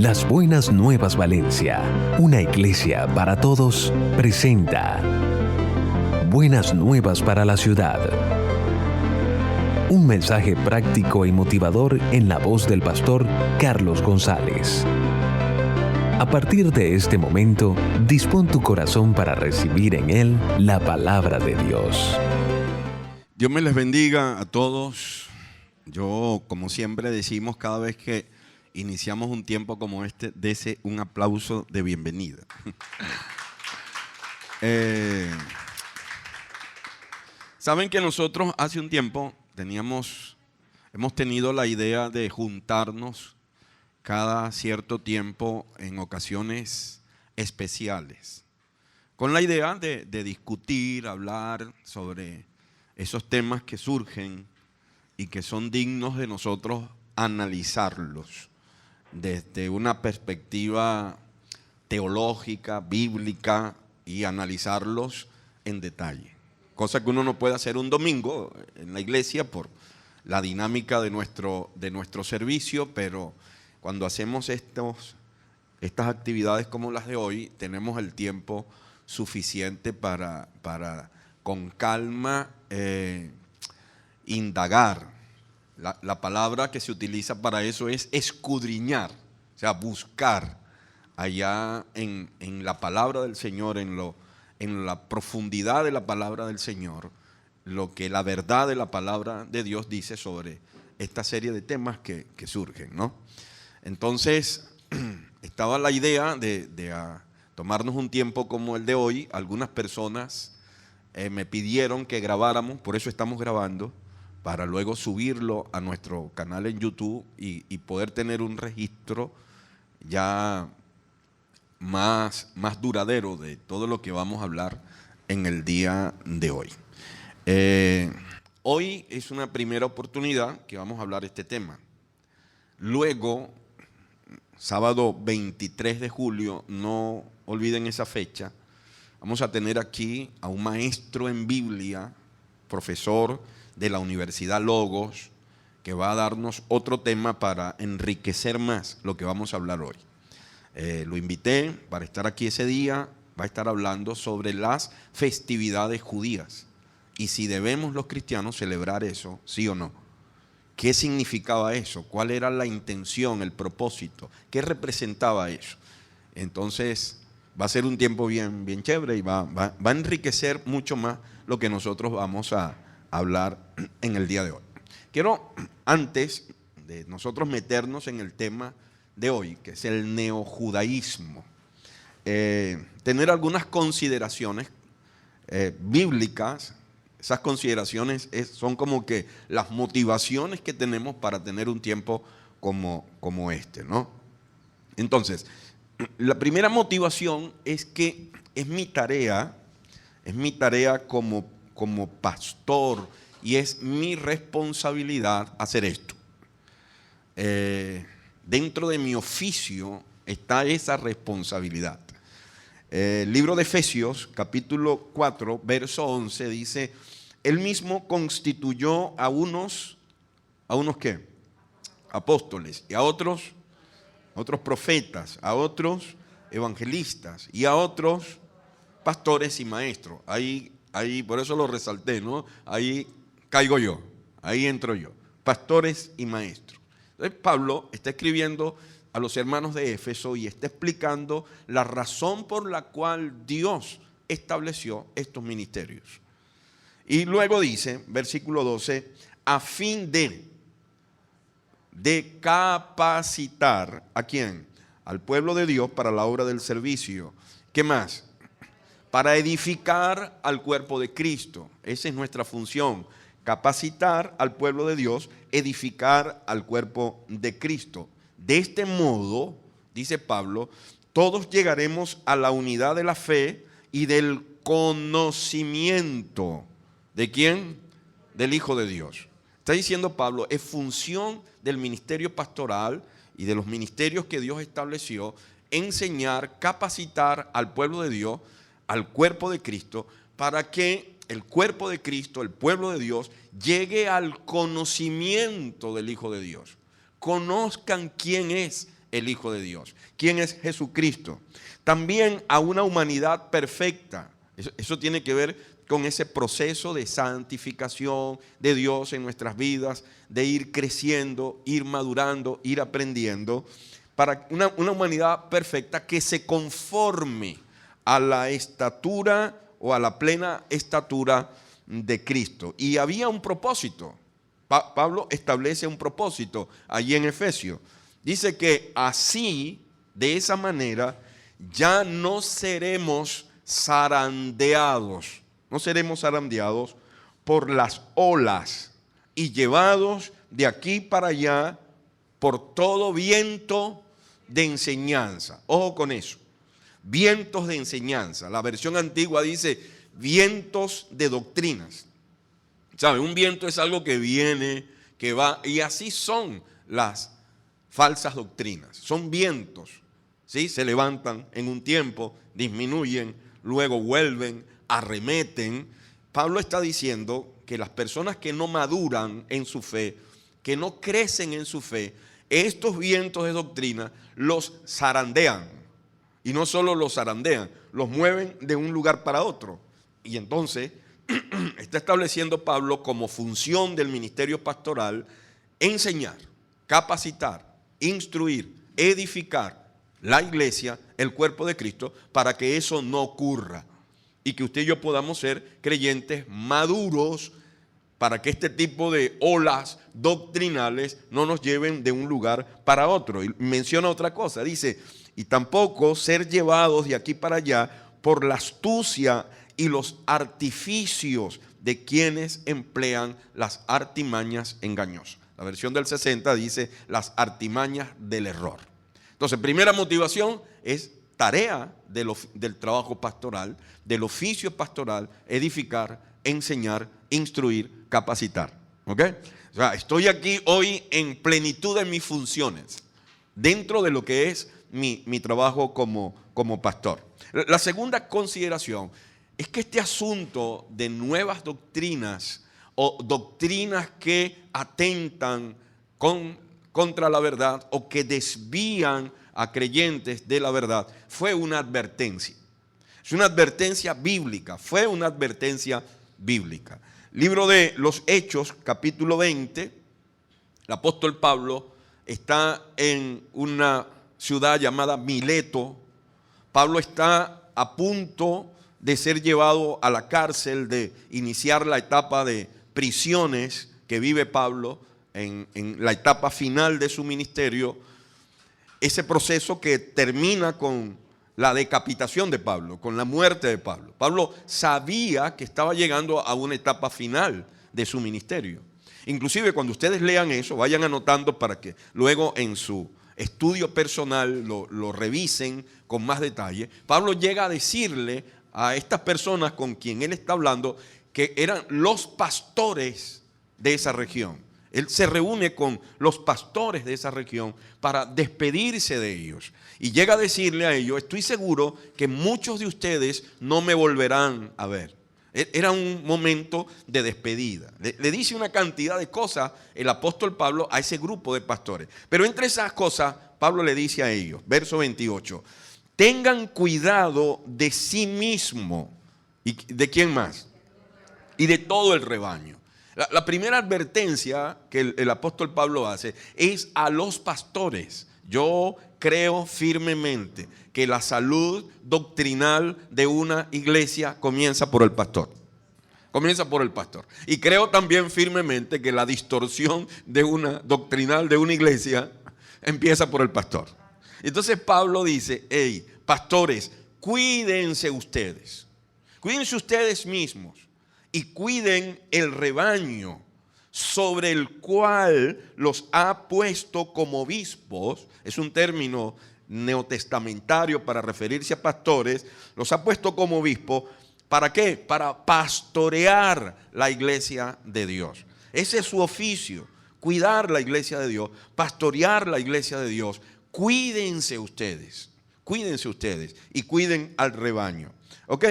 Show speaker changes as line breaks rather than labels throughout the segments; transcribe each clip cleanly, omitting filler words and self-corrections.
Las Buenas Nuevas Valencia, una iglesia para todos, presenta Buenas Nuevas para la Ciudad. Un mensaje práctico y motivador en la voz del pastor Carlos González. A partir de este momento, dispón tu corazón para recibir en él la palabra de Dios.
Dios me les bendiga a todos. Yo, como siempre decimos, cada vez que iniciamos un tiempo como este, dese un aplauso de bienvenida. Saben que nosotros hace un tiempo hemos tenido la idea de juntarnos cada cierto tiempo en ocasiones especiales, con la idea de discutir, hablar sobre esos temas que surgen y que son dignos de nosotros analizarlos desde una perspectiva teológica, bíblica, y analizarlos en detalle. Cosa que uno no puede hacer un domingo en la iglesia por la dinámica de nuestro servicio, pero cuando hacemos estas actividades como las de hoy, tenemos el tiempo suficiente para con calma indagar. La palabra que se utiliza para eso es escudriñar, o sea, buscar allá en la palabra del Señor, en la profundidad de la palabra del Señor, lo que la verdad de la palabra de Dios dice sobre esta serie de temas que surgen, ¿no? Entonces, estaba la idea de tomarnos un tiempo como el de hoy. Algunas personas me pidieron que grabáramos, por eso estamos grabando, para luego subirlo a nuestro canal en YouTube y poder tener un registro ya más duradero de todo lo que vamos a hablar en el día de hoy. Hoy es una primera oportunidad que vamos a hablar este tema. Luego, sábado 23 de julio, no olviden esa fecha, vamos a tener aquí a un maestro en Biblia, profesor de la Universidad Logos, que va a darnos otro tema para enriquecer más lo que vamos a hablar hoy. Lo invité para estar aquí ese día. Va a estar hablando sobre las festividades judías y si debemos los cristianos celebrar eso, sí o no. ¿Qué significaba eso? ¿Cuál era la intención, el propósito? ¿Qué representaba eso? Entonces va a ser un tiempo bien chévere y va a enriquecer mucho más lo que nosotros vamos a hablar en el día de hoy. Quiero, antes de nosotros meternos en el tema de hoy, que es el neojudaísmo, tener algunas consideraciones bíblicas. Esas consideraciones son como que las motivaciones que tenemos para tener un tiempo como este, ¿no? Entonces, la primera motivación es que es mi tarea como pastor, y es mi responsabilidad hacer esto. Dentro de mi oficio está esa responsabilidad. El libro de Efesios, capítulo 4, verso 11, dice: Él mismo constituyó a unos ¿qué? Apóstoles, y a otros profetas, a otros evangelistas, y a otros pastores y maestros. Ahí, por eso lo resalté, ¿no? Ahí caigo yo, ahí entro yo, pastores y maestros. Entonces Pablo está escribiendo a los hermanos de Éfeso y está explicando la razón por la cual Dios estableció estos ministerios. Y luego dice, versículo 12, a fin de capacitar, ¿a quién? Al pueblo de Dios para la obra del servicio. ¿Qué más? Para edificar al cuerpo de Cristo. Esa es nuestra función, capacitar al pueblo de Dios, edificar al cuerpo de Cristo. De este modo, dice Pablo, todos llegaremos a la unidad de la fe y del conocimiento. ¿De quién? Del Hijo de Dios. Está diciendo Pablo, es función del ministerio pastoral y de los ministerios que Dios estableció, enseñar, capacitar al pueblo de Dios, al cuerpo de Cristo, para que el cuerpo de Cristo, el pueblo de Dios, llegue al conocimiento del Hijo de Dios. Conozcan quién es el Hijo de Dios. ¿Quién es Jesucristo? También a una humanidad perfecta. Eso tiene que ver con ese proceso de santificación de Dios en nuestras vidas, de ir creciendo, ir madurando, ir aprendiendo, para una humanidad perfecta que se conforme a la estatura o a la plena estatura de Cristo. Y había un propósito. Pablo establece un propósito allí en Efesios. Dice que así, de esa manera, ya no seremos zarandeados. No seremos zarandeados por las olas y llevados de aquí para allá por todo viento de enseñanza. Ojo con eso. Vientos de enseñanza. La versión antigua dice vientos de doctrinas. ¿Sabe? Un viento es algo que viene, que va, y así son las falsas doctrinas. Son vientos, ¿sí? Se levantan en un tiempo, disminuyen, luego vuelven, arremeten. Pablo está diciendo que las personas que no maduran en su fe, que no crecen en su fe, estos vientos de doctrina los zarandean. Y no solo los zarandean, los mueven de un lugar para otro. Y entonces está estableciendo Pablo como función del ministerio pastoral enseñar, capacitar, instruir, edificar la iglesia, el cuerpo de Cristo, para que eso no ocurra y que usted y yo podamos ser creyentes maduros, para que este tipo de olas doctrinales no nos lleven de un lugar para otro. Y menciona otra cosa, dice, y tampoco ser llevados de aquí para allá por la astucia y los artificios de quienes emplean las artimañas engañosas. La versión del 60 dice las artimañas del error. Entonces, primera motivación es tarea del trabajo pastoral, del oficio pastoral, edificar, enseñar, instruir, capacitar. ¿Ok? O sea, estoy aquí hoy en plenitud de mis funciones, dentro de lo que es mi trabajo como pastor. La segunda consideración es que este asunto de nuevas doctrinas o doctrinas que atentan contra la verdad o que desvían a creyentes de la verdad fue una advertencia. Es una advertencia bíblica, fue una advertencia bíblica. Libro de los Hechos, capítulo 20, el apóstol Pablo está en una ciudad llamada Mileto. Pablo está a punto de ser llevado a la cárcel, de iniciar la etapa de prisiones que vive Pablo en la etapa final de su ministerio. Ese proceso que termina con la decapitación de Pablo, con la muerte de Pablo. Pablo sabía que estaba llegando a una etapa final de su ministerio. Inclusive cuando ustedes lean eso, vayan anotando para que luego en su estudio personal lo revisen con más detalle. Pablo llega a decirle a estas personas con quien él está hablando que eran los pastores de esa región. Él se reúne con los pastores de esa región para despedirse de ellos. Y llega a decirle a ellos, estoy seguro que muchos de ustedes no me volverán a ver. Era un momento de despedida. Le dice una cantidad de cosas el apóstol Pablo a ese grupo de pastores. Pero entre esas cosas, Pablo le dice a ellos, verso 28, tengan cuidado de sí mismo. ¿Y de quién más? Y de todo el rebaño. La primera advertencia que el apóstol Pablo hace es a los pastores. Yo creo firmemente que la salud doctrinal de una iglesia comienza por el pastor. Comienza por el pastor. Y creo también firmemente que la distorsión de una doctrinal de una iglesia empieza por el pastor. Entonces Pablo dice, hey, pastores, cuídense ustedes mismos. Y cuiden el rebaño sobre el cual los ha puesto como obispos. Es un término neotestamentario para referirse a pastores. Los ha puesto como obispos. ¿Para qué? Para pastorear la iglesia de Dios. Ese es su oficio. Cuidar la iglesia de Dios. Pastorear la iglesia de Dios. Cuídense ustedes. Cuídense ustedes. Y cuiden al rebaño. ¿Ok?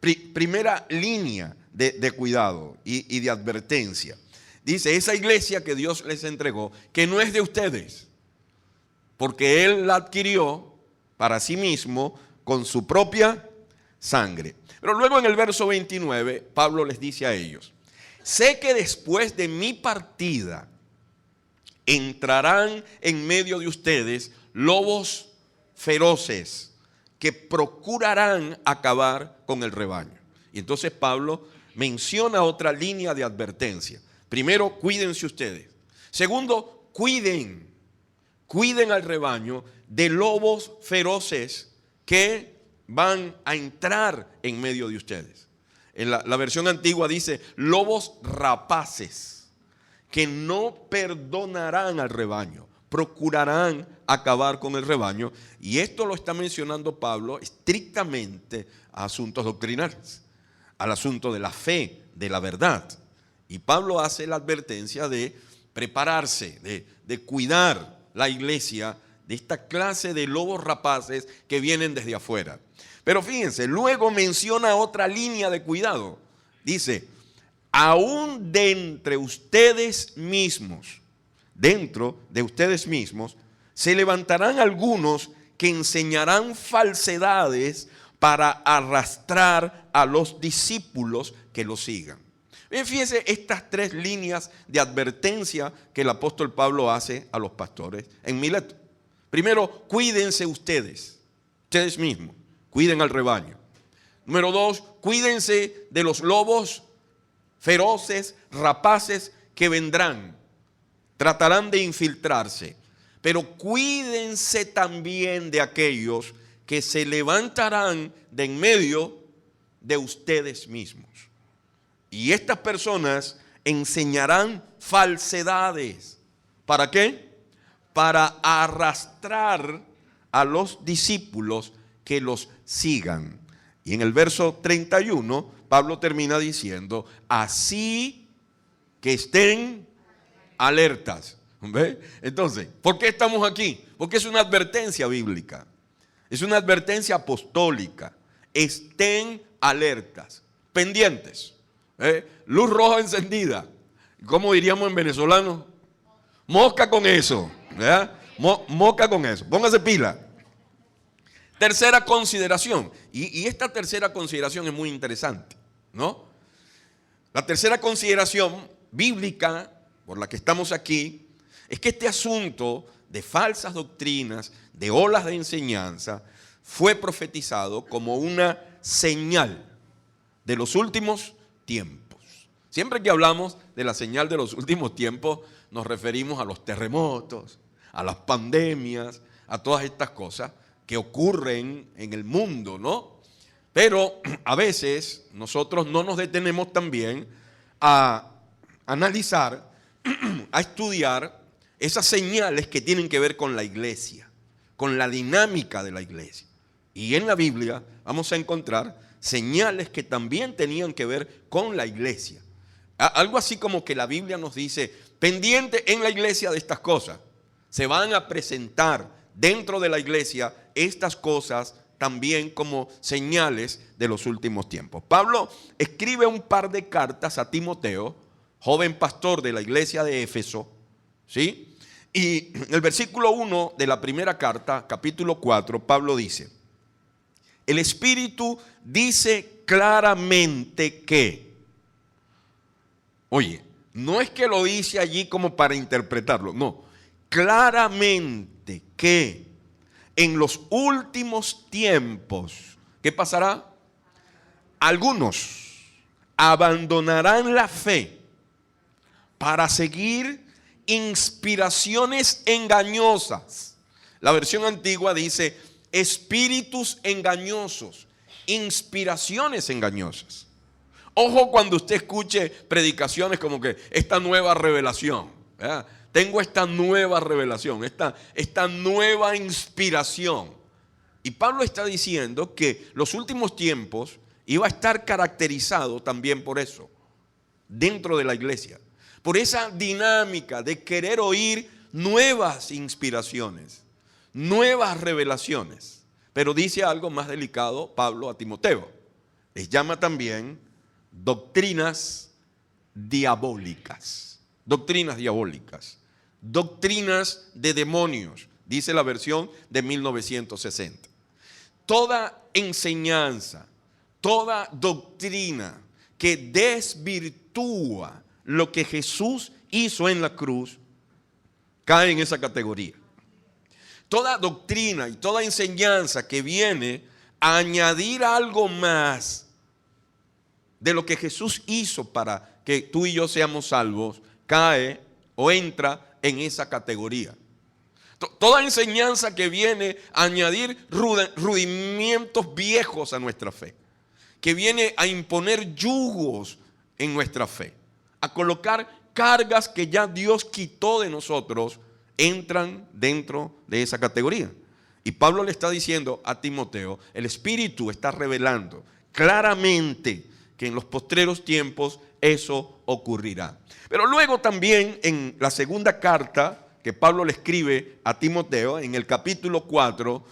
Primera línea de cuidado y de advertencia. Dice, esa iglesia que Dios les entregó, que no es de ustedes. porque Él la adquirió para sí mismo con su propia sangre. Pero luego en el verso 29, Pablo les dice a ellos: sé que después de mi partida entrarán en medio de ustedes lobos feroces que procurarán acabar con el rebaño. Y entonces Pablo menciona otra línea de advertencia. Primero, cuídense ustedes. Segundo, cuiden al rebaño de lobos feroces que van a entrar en medio de ustedes. En la versión antigua dice lobos rapaces que no perdonarán al rebaño, procurarán acabar con el rebaño. Y esto lo está mencionando Pablo estrictamente a asuntos doctrinales, al asunto de la fe, de la verdad. Y Pablo hace la advertencia de prepararse, de cuidar la iglesia de esta clase de lobos rapaces que vienen desde afuera. Pero fíjense, luego menciona otra línea de cuidado. Dice: aún de ustedes mismos, dentro de ustedes mismos, se levantarán algunos que enseñarán falsedades para arrastrar a los discípulos que los sigan. Bien, fíjense estas tres líneas de advertencia que el apóstol Pablo hace a los pastores en Mileto. Primero, cuídense ustedes mismos, cuiden al rebaño. Número dos, cuídense de los lobos feroces, rapaces que vendrán, tratarán de infiltrarse. Pero cuídense también de aquellos que se levantarán de en medio de ustedes mismos. Y estas personas enseñarán falsedades. ¿Para qué? Para arrastrar a los discípulos que los sigan. Y en el verso 31, Pablo termina diciendo: así que estén alertas. ¿Ve? Entonces, ¿por qué estamos aquí? Porque es una advertencia bíblica, es una advertencia apostólica. Estén alertas, pendientes. Luz roja encendida. ¿Cómo diríamos en venezolano? Mosca con eso, ¿verdad? Mosca con eso, póngase pila. Tercera consideración, y esta tercera consideración es muy interesante, ¿no? La tercera consideración bíblica por la que estamos aquí es que este asunto de falsas doctrinas, de olas de enseñanza, fue profetizado como una señal de los últimos tiempos. Siempre que hablamos de la señal de los últimos tiempos, nos referimos a los terremotos, a las pandemias, a todas estas cosas que ocurren en el mundo, ¿no? Pero a veces nosotros no nos detenemos también a analizar, a estudiar esas señales que tienen que ver con la iglesia, con la dinámica de la iglesia. Y en la Biblia vamos a encontrar señales que también tenían que ver con la iglesia. Algo así como que la Biblia nos dice: pendiente en la iglesia de estas cosas. Se van a presentar dentro de la iglesia estas cosas también como señales de los últimos tiempos. Pablo escribe un par de cartas a Timoteo, joven pastor de la iglesia de Éfeso, ¿sí? Y en el versículo 1 de la primera carta, capítulo 4, Pablo dice: el Espíritu dice claramente que, oye, no es que lo dice allí como para interpretarlo, no, claramente que en los últimos tiempos, ¿qué pasará? Algunos abandonarán la fe para seguir inspiraciones engañosas. La versión antigua dice espíritus engañosos, inspiraciones engañosas. Ojo cuando usted escuche predicaciones como que esta nueva revelación, ¿verdad? Tengo esta nueva revelación, esta nueva inspiración. Y Pablo está diciendo que los últimos tiempos iba a estar caracterizado también por eso, dentro de la iglesia, por esa dinámica de querer oír nuevas inspiraciones, nuevas revelaciones. Pero dice algo más delicado Pablo a Timoteo. Les llama también doctrinas diabólicas. Doctrinas diabólicas. Doctrinas de demonios, dice la versión de 1960. Toda enseñanza, toda doctrina que desvirtúa lo que Jesús hizo en la cruz, cae en esa categoría. Toda doctrina y toda enseñanza que viene a añadir algo más de lo que Jesús hizo para que tú y yo seamos salvos, cae o entra en esa categoría. Toda enseñanza que viene a añadir rudimentos viejos a nuestra fe, que viene a imponer yugos en nuestra fe, a colocar cargas que ya Dios quitó de nosotros, entran dentro de esa categoría. Y Pablo le está diciendo a Timoteo, el Espíritu está revelando claramente que en los postreros tiempos eso ocurrirá. Pero luego también en la segunda carta que Pablo le escribe a Timoteo, en el capítulo 4,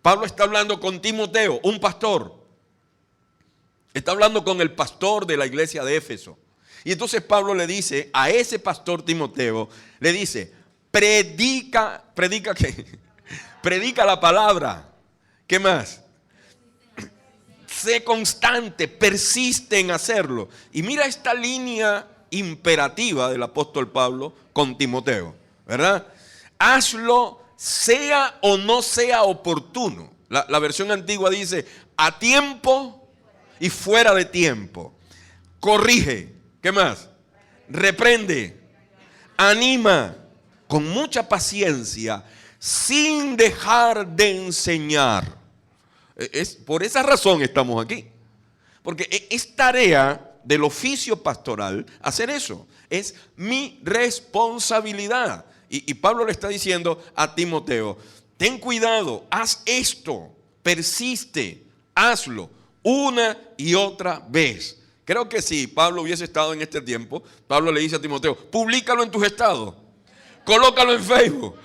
Pablo está hablando con Timoteo, un pastor. Está hablando con el pastor de la iglesia de Éfeso. Y entonces Pablo le dice a ese pastor Timoteo, le dice, predica ¿qué? Predica la palabra. ¿Qué más? Sé constante, persiste en hacerlo. Y mira esta línea imperativa del apóstol Pablo con Timoteo, ¿verdad? Hazlo, sea o no sea oportuno. La versión antigua dice, a tiempo y fuera de tiempo. Corrige, ¿qué más? Reprende, anima con mucha paciencia, sin dejar de enseñar. Por esa razón estamos aquí. Porque es tarea del oficio pastoral hacer eso. Es mi responsabilidad. Y Pablo le está diciendo a Timoteo, ten cuidado, haz esto, persiste, hazlo una y otra vez. Creo que si Pablo hubiese estado en este tiempo, Pablo le dice a Timoteo, públicalo en tus estados, colócalo en Facebook,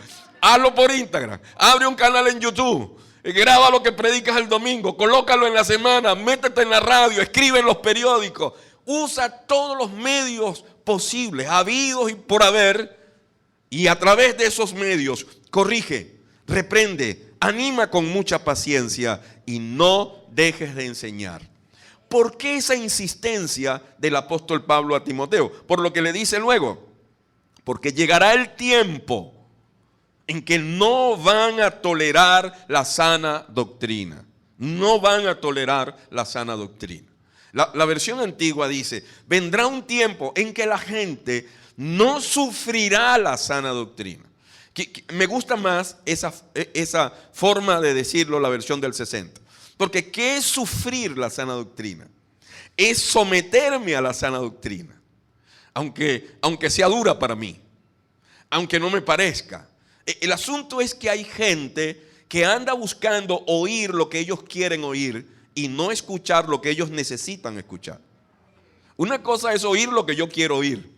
hazlo por Instagram, abre un canal en YouTube, graba lo que predicas el domingo, colócalo en la semana, métete en la radio, escribe en los periódicos, usa todos los medios posibles, habidos y por haber, y a través de esos medios corrige, reprende, anima con mucha paciencia y no dejes de enseñar. ¿Por qué esa insistencia del apóstol Pablo a Timoteo? Por lo que le dice luego, porque llegará el tiempo en que no van a tolerar la sana doctrina. No van a tolerar la sana doctrina. La versión antigua dice, vendrá un tiempo en que la gente no sufrirá la sana doctrina. Me gusta más esa forma de decirlo, la versión del 60. Porque ¿qué es sufrir la sana doctrina? Es someterme a la sana doctrina. Aunque sea dura para mí. Aunque no me parezca. El asunto es que hay gente que anda buscando oír lo que ellos quieren oír y no escuchar lo que ellos necesitan escuchar. Una cosa es oír lo que yo quiero oír.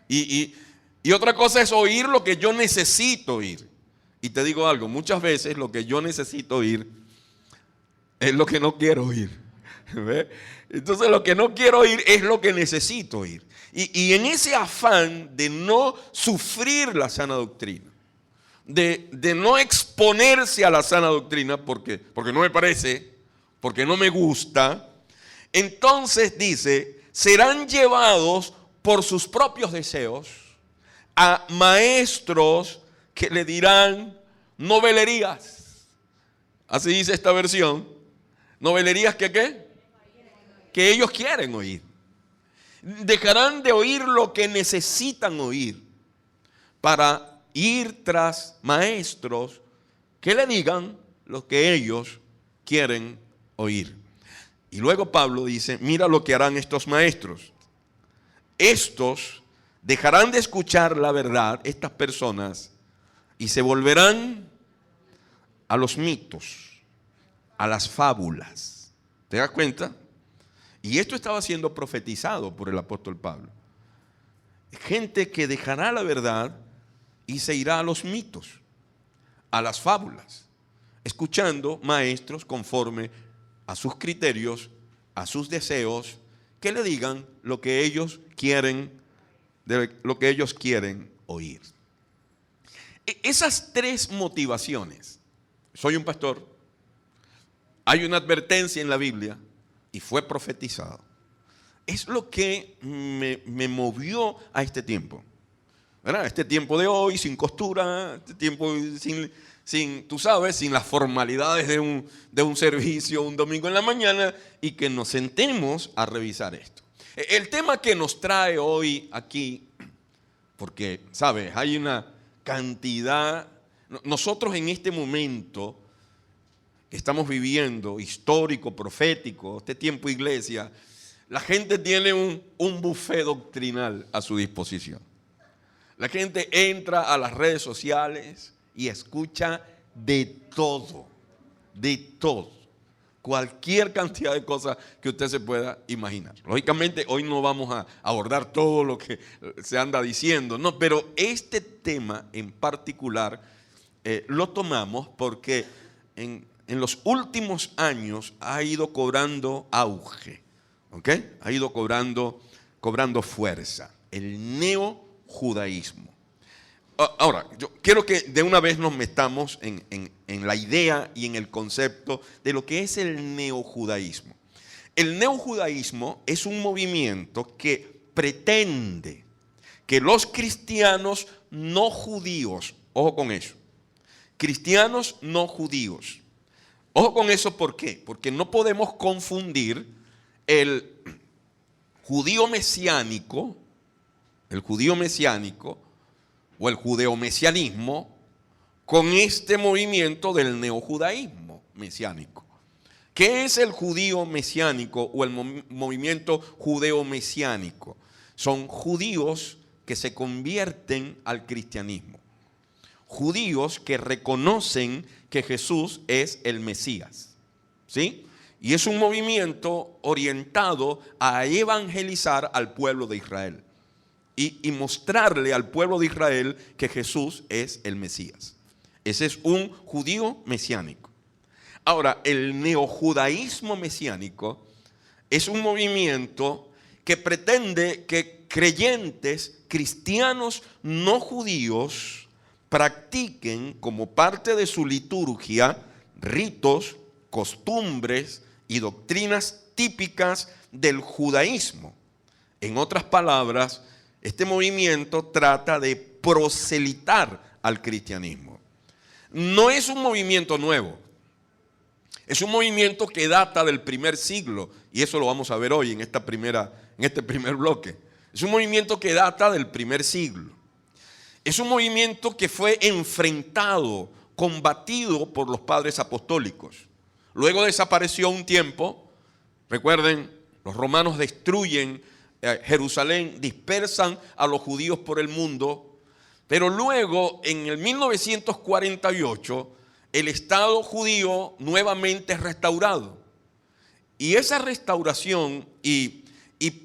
Y otra cosa es oír lo que yo necesito oír. Y te digo algo, muchas veces lo que yo necesito oír es lo que no quiero oír. ¿Ve? Entonces lo que no quiero oír es lo que necesito oír. Y en ese afán de no sufrir la sana doctrina, de no exponerse a la sana doctrina porque no me parece, porque no me gusta, entonces dice, serán llevados por sus propios deseos a maestros que le dirán novelerías. Así dice esta versión. ¿Novelerías que qué? Que ellos quieren oír. Dejarán de oír lo que necesitan oír para ir tras maestros que le digan lo que ellos quieren oír. Y luego Pablo dice, mira lo que harán estos maestros. Estos dejarán de escuchar la verdad, estas personas, y se volverán a los mitos, a las fábulas. ¿Te das cuenta? Y esto estaba siendo profetizado por el apóstol Pablo. Gente que dejará la verdad y se irá a los mitos, a las fábulas, escuchando maestros conforme a sus criterios, a sus deseos, que le digan lo que ellos quieren, lo que ellos quieren oír. Esas tres motivaciones, soy un pastor, hay una advertencia en la Biblia y fue profetizado, es lo que me movió a este tiempo. ¿Verdad? Este tiempo de hoy, sin costura, este tiempo tú sabes, sin las formalidades de un servicio un domingo en la mañana, y que nos sentemos a revisar esto. El tema que nos trae hoy aquí, porque, ¿sabes? Hay una cantidad, nosotros en este momento que estamos viviendo, histórico, profético, este tiempo iglesia, la gente tiene un buffet doctrinal a su disposición. La gente entra a las redes sociales y escucha de todo, cualquier cantidad de cosas que usted se pueda imaginar. Lógicamente hoy no vamos a abordar todo lo que se anda diciendo, no, pero este tema en particular lo tomamos porque en los últimos años ha ido cobrando auge, ¿ok? Ha ido cobrando fuerza, el neojudaísmo. Ahora, yo quiero que de una vez nos metamos en la idea y en el concepto de lo que es el neojudaísmo. El neojudaísmo es un movimiento que pretende que los cristianos no judíos, ojo con eso, cristianos no judíos, ojo con eso, ¿por qué? Porque no podemos confundir el judío mesiánico o el judeomesianismo con este movimiento del neojudaísmo mesiánico. ¿Qué es el judío mesiánico o el movimiento judeo-mesiánico? Son judíos que se convierten al cristianismo, judíos que reconocen que Jesús es el Mesías, ¿sí? Y es un movimiento orientado a evangelizar al pueblo de Israel y mostrarle al pueblo de Israel que Jesús es el Mesías. Ese es un judío mesiánico. Ahora, el neojudaísmo mesiánico es un movimiento que pretende que creyentes, cristianos no judíos, practiquen como parte de su liturgia ritos, costumbres y doctrinas típicas del judaísmo. En otras palabras, este movimiento trata de proselitar al cristianismo. No es un movimiento nuevo, es un movimiento que data del primer siglo, y eso lo vamos a ver hoy en este primer bloque. Es un movimiento que data del primer siglo. Es un movimiento que fue enfrentado, combatido por los padres apostólicos. Luego desapareció un tiempo. Recuerden, los romanos destruyen Jerusalén, dispersan a los judíos por el mundo, pero luego en el 1948 el Estado judío nuevamente es restaurado, y esa restauración y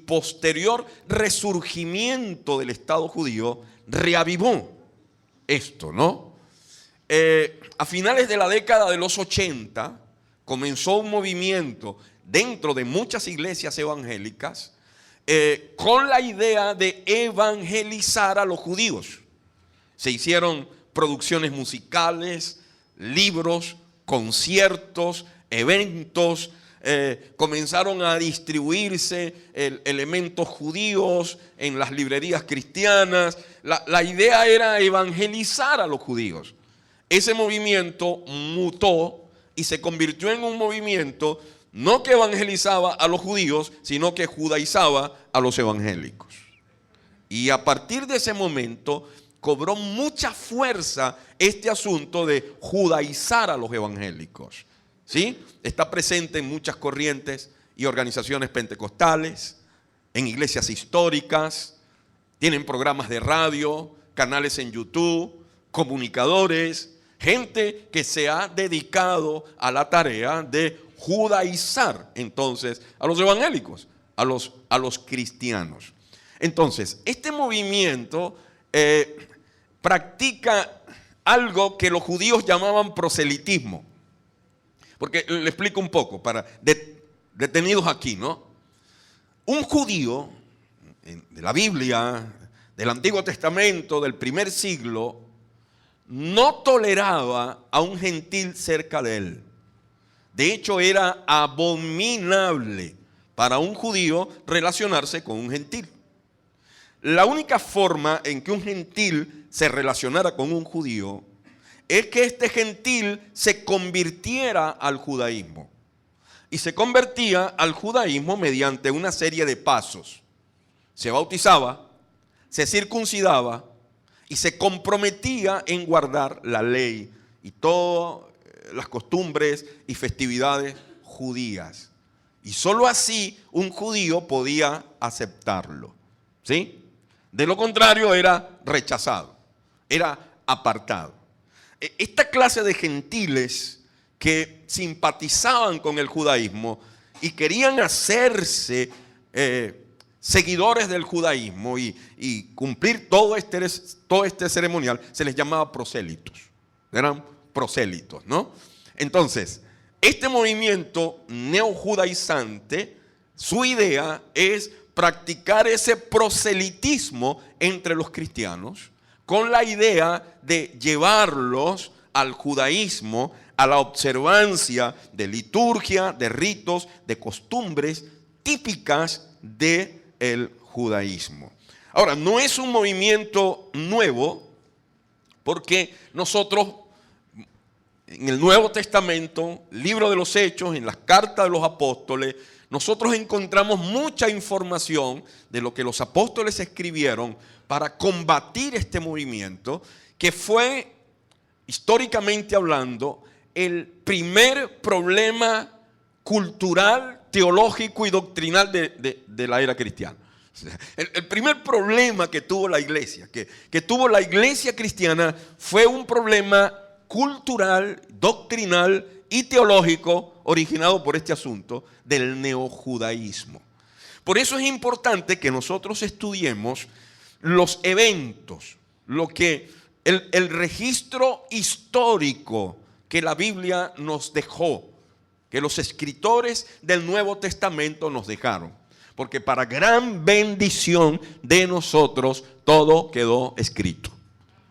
posterior resurgimiento del Estado judío reavivó esto, ¿no? A finales de la década de los 80 comenzó un movimiento dentro de muchas iglesias evangélicas con la idea de evangelizar a los judíos. Se hicieron producciones musicales, libros, conciertos, eventos, comenzaron a distribuirse elementos judíos en las librerías cristianas. La idea era evangelizar a los judíos. Ese movimiento mutó y se convirtió en un movimiento no que evangelizaba a los judíos, sino que judaizaba a los evangélicos. Y a partir de ese momento cobró mucha fuerza este asunto de judaizar a los evangélicos, ¿sí? Está presente en muchas corrientes y organizaciones pentecostales, en iglesias históricas, tienen programas de radio, canales en YouTube, comunicadores, gente que se ha dedicado a la tarea de judaizar entonces a los evangélicos, a los cristianos. Entonces, este movimiento practica algo que los judíos llamaban proselitismo. Porque le explico un poco, detenidos aquí, ¿no? Un judío de la Biblia, del Antiguo Testamento, del primer siglo, no toleraba a un gentil cerca de él. De hecho, era abominable para un judío relacionarse con un gentil. La única forma en que un gentil se relacionara con un judío es que este gentil se convirtiera al judaísmo. Y se convertía al judaísmo mediante una serie de pasos. Se bautizaba, se circuncidaba y se comprometía en guardar la ley y todas las costumbres y festividades judías. Y solo así un judío podía aceptarlo, ¿sí? De lo contrario era rechazado, era apartado. Esta clase de gentiles que simpatizaban con el judaísmo y querían hacerse seguidores del judaísmo y cumplir todo este ceremonial, se les llamaba prosélitos. Eran prosélitos, ¿no? Entonces, este movimiento neojudaizante, su idea es practicar ese proselitismo entre los cristianos con la idea de llevarlos al judaísmo, a la observancia de liturgia, de ritos, de costumbres típicas del judaísmo. Ahora, no es un movimiento nuevo, porque nosotros en el Nuevo Testamento, libro de los Hechos, en las cartas de los apóstoles, nosotros encontramos mucha información de lo que los apóstoles escribieron para combatir este movimiento, que fue, históricamente hablando, el primer problema cultural, teológico y doctrinal de la era cristiana. El primer problema que tuvo la iglesia, que tuvo la iglesia cristiana, fue un problema cultural, doctrinal y teológico originado por este asunto del neojudaísmo. Por eso es importante que nosotros estudiemos los eventos, lo que el registro histórico que la Biblia nos dejó, que los escritores del Nuevo Testamento nos dejaron. Porque para gran bendición de nosotros todo quedó escrito.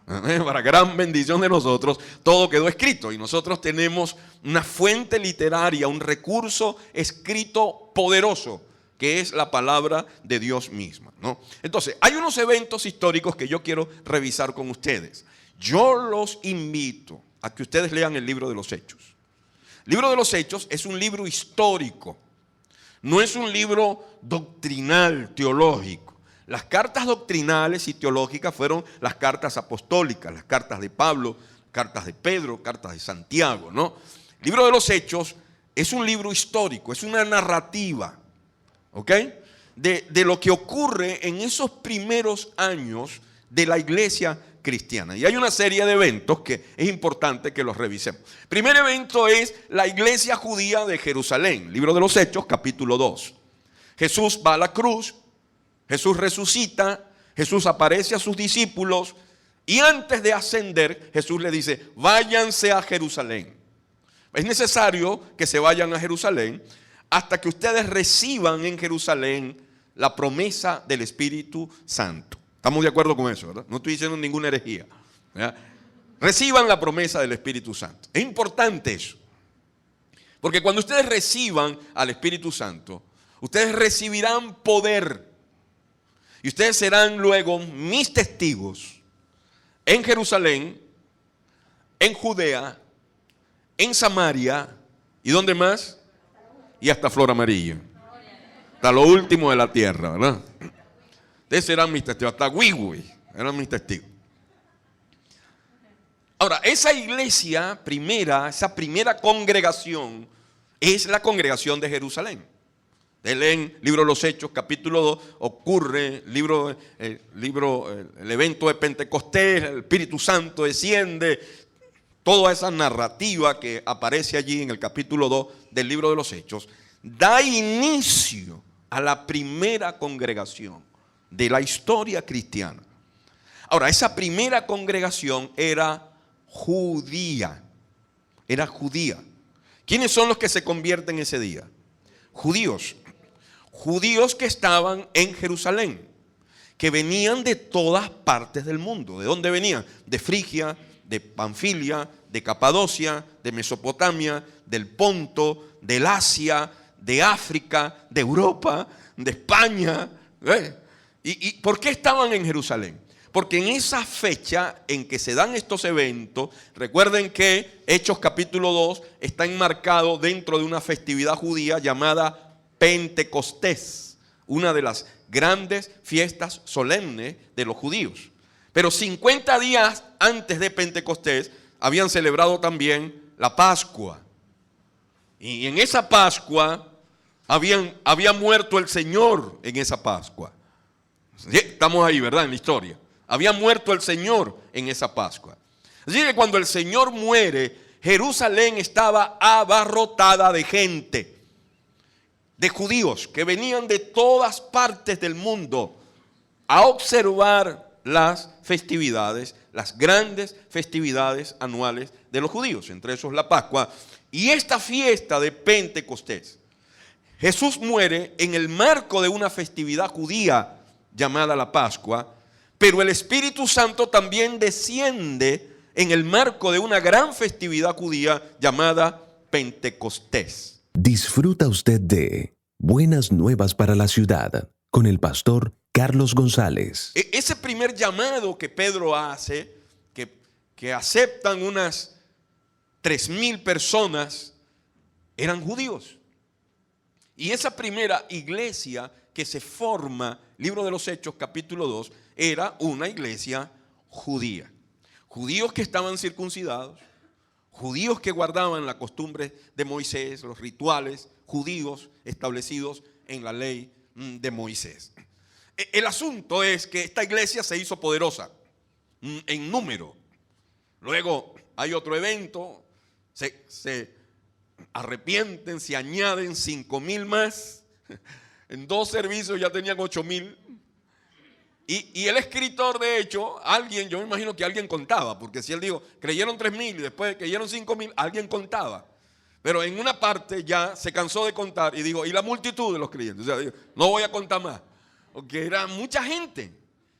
Para gran bendición de nosotros todo quedó escrito. Y nosotros tenemos una fuente literaria, un recurso escrito poderoso, que es la palabra de Dios misma, ¿no? Entonces, hay unos eventos históricos que yo quiero revisar con ustedes. Yo los invito a que ustedes lean el libro de los Hechos. El libro de los Hechos es un libro histórico, no es un libro doctrinal, teológico. Las cartas doctrinales y teológicas fueron las cartas apostólicas, las cartas de Pablo, cartas de Pedro, cartas de Santiago, ¿no? El libro de los Hechos es un libro histórico, es una narrativa, ¿ok? De lo que ocurre en esos primeros años de la iglesia cristiana. Y hay una serie de eventos que es importante que los revisemos. El primer evento es la iglesia judía de Jerusalén, libro de los Hechos, capítulo 2. Jesús va a la cruz, Jesús resucita, Jesús aparece a sus discípulos y antes de ascender, Jesús le dice, váyanse a Jerusalén. Es necesario que se vayan a Jerusalén hasta que ustedes reciban en Jerusalén la promesa del Espíritu Santo. Estamos de acuerdo con eso, ¿verdad? No estoy diciendo ninguna herejía, ¿verdad? Reciban la promesa del Espíritu Santo. Es importante eso. Porque cuando ustedes reciban al Espíritu Santo, ustedes recibirán poder. Y ustedes serán luego mis testigos en Jerusalén, en Judea, en Samaria, ¿y dónde más? Y hasta Flor Amarilla. Hasta lo último de la tierra, ¿verdad? Ustedes serán mis testigos, hasta Huigui eran mis testigos. Ahora, esa iglesia primera, esa primera congregación, es la congregación de Jerusalén. Ustedes leen el libro de los Hechos, capítulo 2, ocurre el evento de Pentecostés, el Espíritu Santo desciende, toda esa narrativa que aparece allí en el capítulo 2 del libro de los Hechos, da inicio a la primera congregación de la historia cristiana. Ahora, esa primera congregación era judía. Era judía. ¿Quiénes son los que se convierten ese día? Judíos. Judíos que estaban en Jerusalén, que venían de todas partes del mundo. ¿De dónde venían? De Frigia, de Panfilia, de Capadocia, de Mesopotamia, del Ponto, del Asia, de África, de Europa, de España. ¿Y por qué estaban en Jerusalén? Porque en esa fecha en que se dan estos eventos, recuerden que Hechos capítulo 2 está enmarcado dentro de una festividad judía llamada Pentecostés, una de las grandes fiestas solemnes de los judíos. Pero 50 días antes de Pentecostés habían celebrado también la Pascua. Y en esa Pascua había muerto el Señor en esa Pascua. ¿Sí? Estamos ahí, ¿verdad? En la historia. Había muerto el Señor en esa Pascua. Así que cuando el Señor muere, Jerusalén estaba abarrotada de gente, de judíos que venían de todas partes del mundo a observar las festividades, las grandes festividades anuales de los judíos, entre esos la Pascua y esta fiesta de Pentecostés. Jesús muere en el marco de una festividad judía llamada la Pascua, pero el Espíritu Santo también desciende en el marco de una gran festividad judía llamada Pentecostés.
Disfruta usted de Buenas Nuevas para la Ciudad con el pastor Carlos González.
Ese primer llamado que Pedro hace, que aceptan unas 3,000 personas, eran judíos. Y esa primera iglesia que se forma, Libro de los Hechos, capítulo 2, era una iglesia judía. Judíos que estaban circuncidados, judíos que guardaban la costumbre de Moisés, los rituales judíos establecidos en la ley de Moisés. El asunto es que esta iglesia se hizo poderosa en número. Luego hay otro evento, se arrepienten, se añaden 5,000 más. En 2 servicios ya tenían 8,000. Y el escritor, de hecho, yo me imagino que alguien contaba, porque si él dijo, creyeron 3,000 y después creyeron 5,000, alguien contaba. Pero en una parte ya se cansó de contar y dijo, y la multitud de los creyentes. O sea, dijo, no voy a contar más, porque era mucha gente.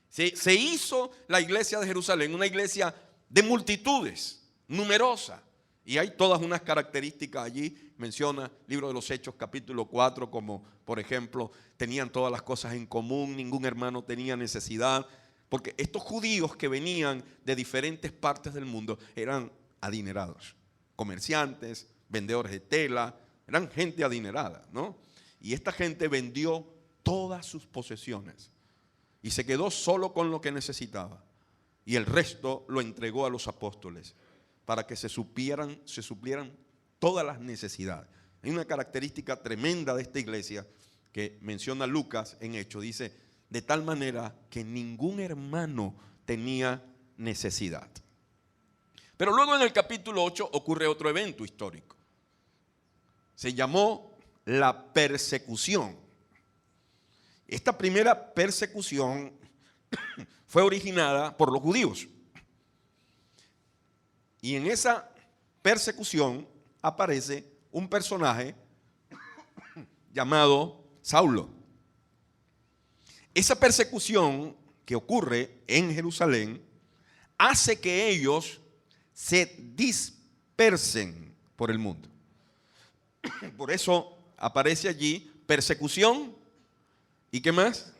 Se hizo la iglesia de Jerusalén, una iglesia de multitudes, numerosa. Y hay todas unas características allí. Menciona Libro de los Hechos capítulo 4, como por ejemplo, tenían todas las cosas en común, ningún hermano tenía necesidad, porque estos judíos que venían de diferentes partes del mundo eran adinerados, comerciantes, vendedores de tela, eran gente adinerada, ¿no? Y esta gente vendió todas sus posesiones y se quedó solo con lo que necesitaba, y el resto lo entregó a los apóstoles para que se suplieran todas las necesidades. Hay una característica tremenda de esta iglesia que menciona Lucas en Hechos. Dice, de tal manera que ningún hermano tenía necesidad. Pero luego en el capítulo 8 ocurre otro evento histórico. Se llamó la persecución. Esta primera persecución fue originada por los judíos. Y en esa persecución aparece un personaje llamado Saulo. Esa persecución que ocurre en Jerusalén hace que ellos se dispersen por el mundo. Por eso aparece allí persecución y ¿qué más?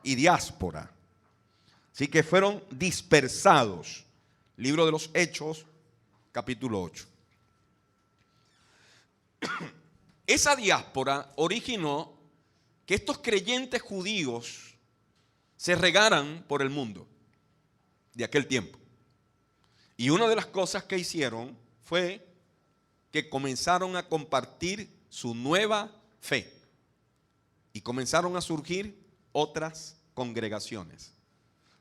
Y diáspora. Así que fueron dispersados. Libro de los Hechos, capítulo 8. Esa diáspora originó que estos creyentes judíos se regaran por el mundo de aquel tiempo. Y una de las cosas que hicieron fue que comenzaron a compartir su nueva fe. Y comenzaron a surgir otras congregaciones.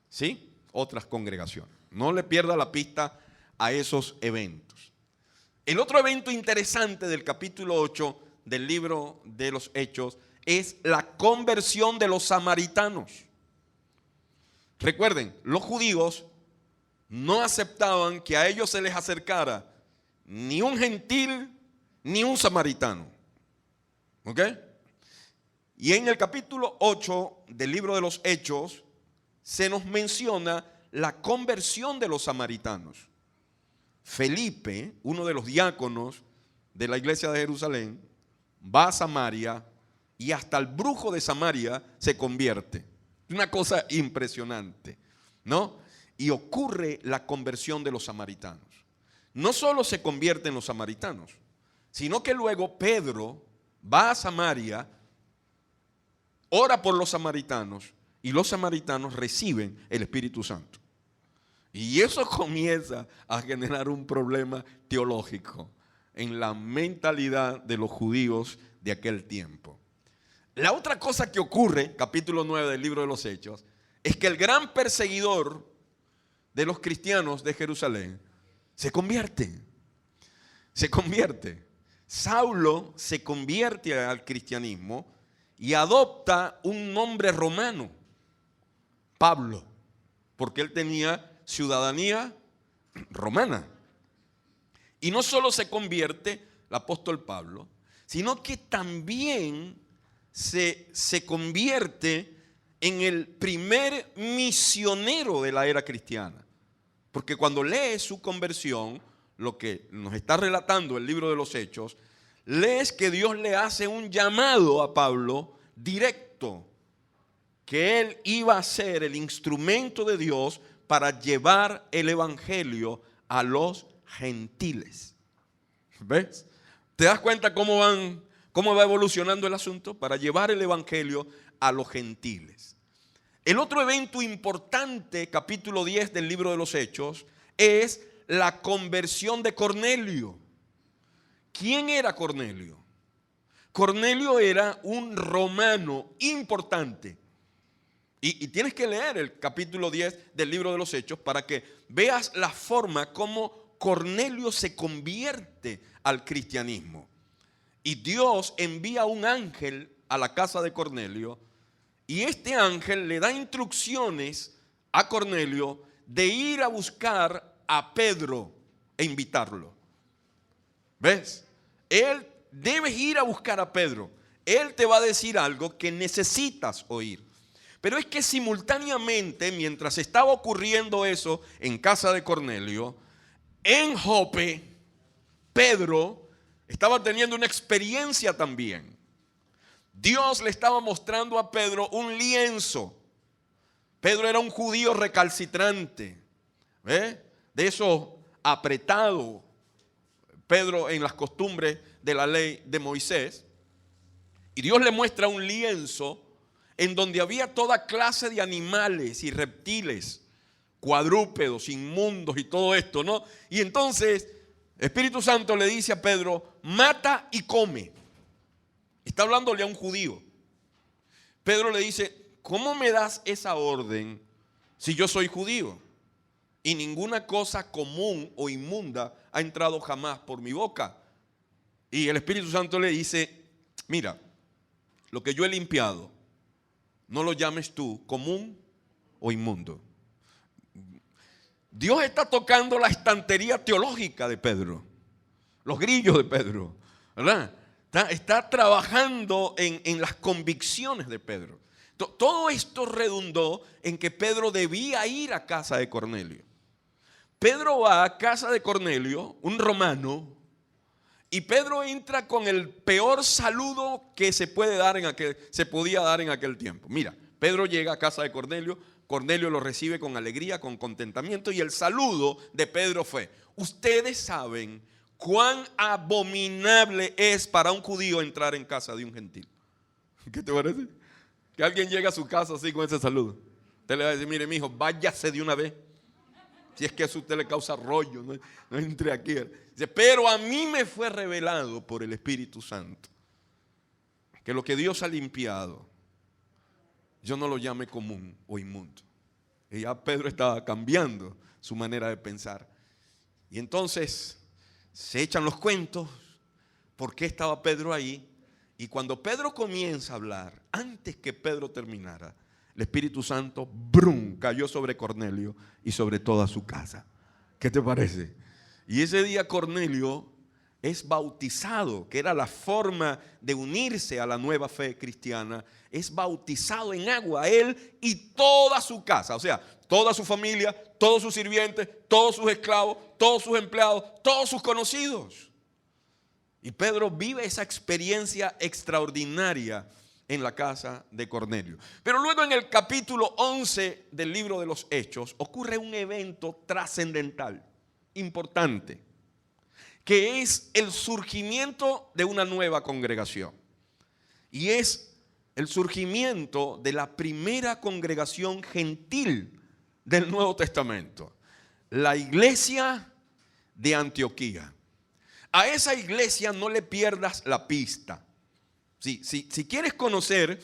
¿Sí? Otras congregaciones. No le pierda la pista a esos eventos. El otro evento interesante del capítulo 8 del libro de los Hechos es la conversión de los samaritanos. Recuerden, los judíos no aceptaban que a ellos se les acercara ni un gentil ni un samaritano. ¿Ok? Y en el capítulo 8 del libro de los Hechos se nos menciona la conversión de los samaritanos. Felipe, uno de los diáconos de la iglesia de Jerusalén, va a Samaria y hasta el brujo de Samaria se convierte. Una cosa impresionante, ¿no? Y ocurre la conversión de los samaritanos. No solo se convierten los samaritanos, sino que luego Pedro va a Samaria, ora por los samaritanos y los samaritanos reciben el Espíritu Santo. Y eso comienza a generar un problema teológico en la mentalidad de los judíos de aquel tiempo. La otra cosa que ocurre, capítulo 9 del libro de los Hechos, es que el gran perseguidor de los cristianos de Jerusalén se convierte. Saulo se convierte al cristianismo y adopta un nombre romano, Pablo, porque él tenía ciudadanía romana. Y no solo se convierte el apóstol Pablo, sino que también se convierte en el primer misionero de la era cristiana. Porque cuando lees su conversión, lo que nos está relatando el libro de los Hechos, lees que Dios le hace un llamado a Pablo directo, que él iba a ser el instrumento de Dios para llevar el evangelio a los gentiles. ¿Ves? ¿Te das cuenta cómo va evolucionando el asunto? Para llevar el evangelio a los gentiles. El otro evento importante, capítulo 10 del libro de los Hechos, es la conversión de Cornelio. ¿Quién era Cornelio? Cornelio era un romano importante. Y tienes que leer el capítulo 10 del libro de los Hechos para que veas la forma como Cornelio se convierte al cristianismo. Y Dios envía un ángel a la casa de Cornelio y este ángel le da instrucciones a Cornelio de ir a buscar a Pedro e invitarlo. ¿Ves? Él debes ir a buscar a Pedro. Él te va a decir algo que necesitas oír. Pero es que simultáneamente, mientras estaba ocurriendo eso en casa de Cornelio, en Jope, Pedro estaba teniendo una experiencia también. Dios le estaba mostrando a Pedro un lienzo. Pedro era un judío recalcitrante, ¿eh? De eso apretado. Pedro en las costumbres de la ley de Moisés. Y Dios le muestra un lienzo en donde había toda clase de animales y reptiles, cuadrúpedos, inmundos y todo esto, ¿no? Y entonces Espíritu Santo le dice a Pedro, mata y come. Está hablándole a un judío. Pedro le dice, ¿cómo me das esa orden si yo soy judío? Y ninguna cosa común o inmunda ha entrado jamás por mi boca. Y el Espíritu Santo le dice, mira, lo que yo he limpiado, no lo llames tú común o inmundo. Dios está tocando la estantería teológica de Pedro, los grillos de Pedro, ¿verdad? Está trabajando en las convicciones de Pedro. Todo esto redundó en que Pedro debía ir a casa de Cornelio. Pedro va a casa de Cornelio, un romano, y Pedro entra con el peor saludo que se podía dar en aquel tiempo. Mira, Pedro llega a casa de Cornelio, Cornelio lo recibe con alegría, con contentamiento, y el saludo de Pedro fue: ustedes saben cuán abominable es para un judío entrar en casa de un gentil. ¿Qué te parece? Que alguien llegue a su casa así con ese saludo. Usted le va a decir, mire, mi hijo, váyase de una vez. Si es que eso a usted le causa rollo, no entre aquí. Dice, pero a mí me fue revelado por el Espíritu Santo que lo que Dios ha limpiado, yo no lo llame común o inmundo. Y ya Pedro estaba cambiando su manera de pensar. Y entonces se echan los cuentos, ¿por qué estaba Pedro ahí? Y cuando Pedro comienza a hablar, antes que Pedro terminara, el Espíritu Santo, ¡brum!, cayó sobre Cornelio y sobre toda su casa. ¿Qué te parece? Y ese día Cornelio es bautizado, que era la forma de unirse a la nueva fe cristiana. Es bautizado en agua, él y toda su casa. O sea, toda su familia, todos sus sirvientes, todos sus esclavos, todos sus empleados, todos sus conocidos. Y Pedro vive esa experiencia extraordinaria en la casa de Cornelio. Pero luego en el capítulo 11 del libro de los Hechos ocurre un evento trascendental, importante, que es el surgimiento de una nueva congregación. Y es el surgimiento de la primera congregación gentil del Nuevo Testamento, la iglesia de Antioquía. A esa iglesia no le pierdas la pista. Si quieres conocer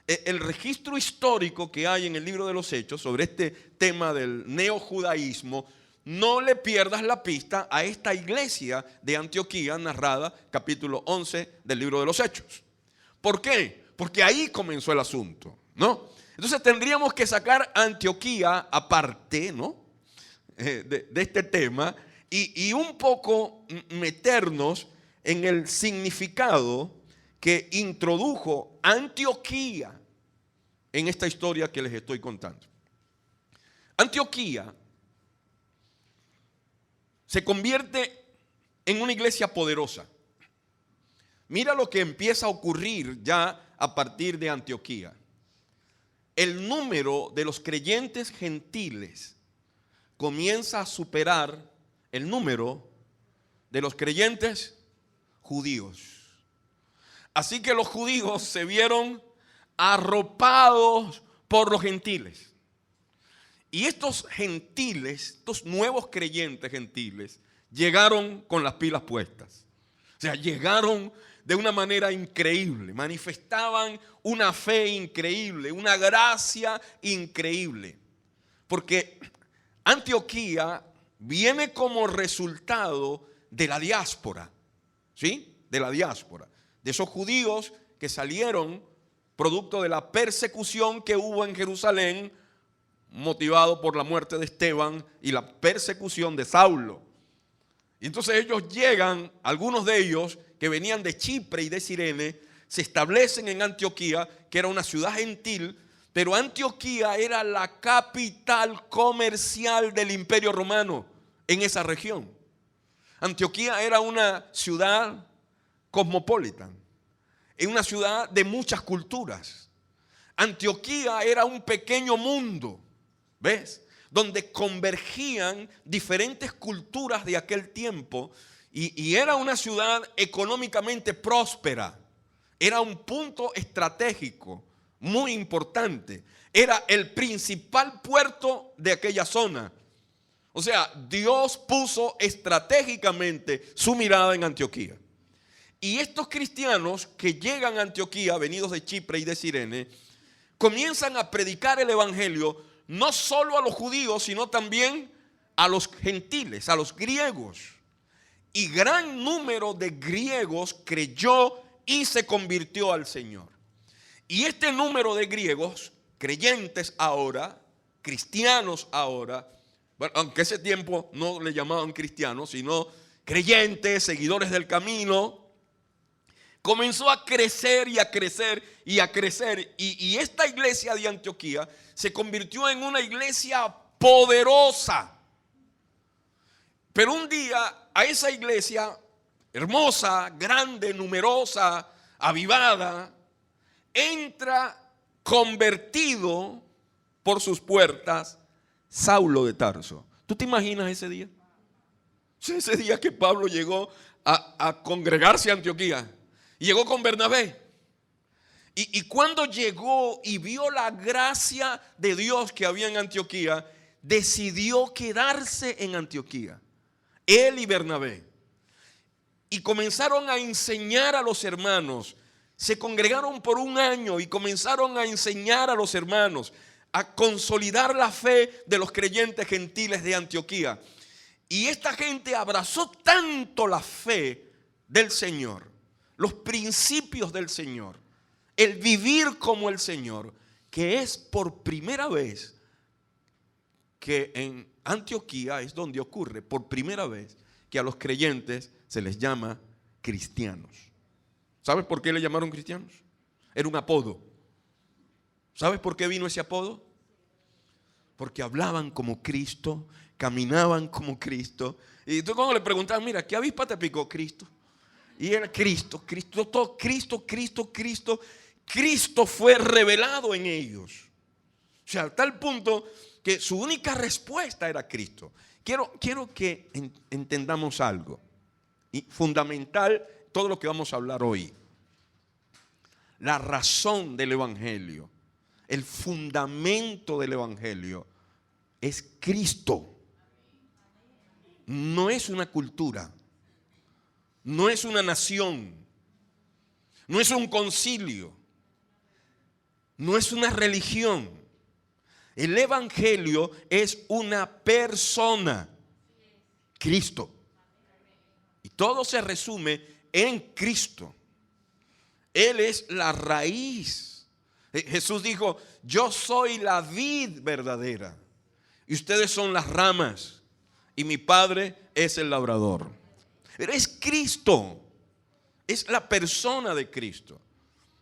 el registro histórico que hay en el libro de los Hechos sobre este tema del neojudaísmo, no le pierdas la pista a esta iglesia de Antioquía narrada capítulo 11 del libro de los Hechos. ¿Por qué? Porque ahí comenzó el asunto, ¿no? Entonces tendríamos que sacar Antioquía aparte, ¿no? de este tema y un poco meternos en el significado que introdujo Antioquía en esta historia que les estoy contando. Antioquía se convierte en una iglesia poderosa. Mira lo que empieza a ocurrir ya a partir de Antioquía. El número de los creyentes gentiles comienza a superar el número de los creyentes judíos. Así que los judíos se vieron arropados por los gentiles. Y estos gentiles, estos nuevos creyentes gentiles, llegaron con las pilas puestas. O sea, llegaron de una manera increíble, manifestaban una fe increíble, una gracia increíble. Porque Antioquía viene como resultado de la diáspora, ¿sí? De la diáspora, de esos judíos que salieron producto de la persecución que hubo en Jerusalén, motivado por la muerte de Esteban y la persecución de Saulo. Y entonces ellos llegan, algunos de ellos que venían de Chipre y de Cirene, se establecen en Antioquía, que era una ciudad gentil, pero Antioquía era la capital comercial del Imperio Romano en esa región. Antioquía era una ciudad cosmopolita, en una ciudad de muchas culturas. Antioquía era un pequeño mundo, ¿ves? Donde convergían diferentes culturas de aquel tiempo y era una ciudad económicamente próspera. Era un punto estratégico muy importante. Era el principal puerto de aquella zona. O sea, Dios puso estratégicamente su mirada en Antioquía. Y estos cristianos que llegan a Antioquía, venidos de Chipre y de Cirene, comienzan a predicar el evangelio no solo a los judíos, sino también a los gentiles, a los griegos. Y gran número de griegos creyó y se convirtió al Señor. Y este número de griegos, creyentes ahora, cristianos ahora, bueno, aunque ese tiempo no le llamaban cristianos, sino creyentes, seguidores del camino, comenzó a crecer y a crecer y a crecer. Y esta iglesia de Antioquía se convirtió en una iglesia poderosa. Pero un día a esa iglesia hermosa, grande, numerosa, avivada, entra convertido por sus puertas Saulo de Tarso. ¿Tú te imaginas ese día? Ese día que Pablo llegó a congregarse a Antioquía. Y llegó con Bernabé. Y cuando llegó y vio la gracia de Dios que había en Antioquía, decidió quedarse en Antioquía. Él y Bernabé. Y comenzaron a enseñar a los hermanos. Se congregaron por un año y comenzaron a enseñar a los hermanos, a consolidar la fe de los creyentes gentiles de Antioquía. Y esta gente abrazó tanto la fe del Señor, los principios del Señor, el vivir como el Señor, que es por primera vez que en Antioquía es donde ocurre por primera vez que a los creyentes se les llama cristianos. ¿Sabes por qué le llamaron cristianos? Era un apodo. ¿Sabes por qué vino ese apodo? porque hablaban como Cristo, caminaban como Cristo. Y tú cuando le preguntabas, mira, ¿qué avispa te picó? Cristo. Y era Cristo, Cristo, todo Cristo, Cristo, Cristo. Cristo fue revelado en ellos. O sea, a tal punto que su única respuesta era Cristo. Quiero que entendamos algo y fundamental, todo lo que vamos a hablar hoy. La razón del evangelio, el fundamento del evangelio es Cristo. No es una cultura, no es una nación, no es un concilio, no es una religión. El evangelio es una persona, Cristo. Y todo se resume en Cristo. Él es la raíz. Jesús dijo, yo soy la vid verdadera y ustedes son las ramas y mi Padre es el labrador. Pero es Cristo, es la persona de Cristo.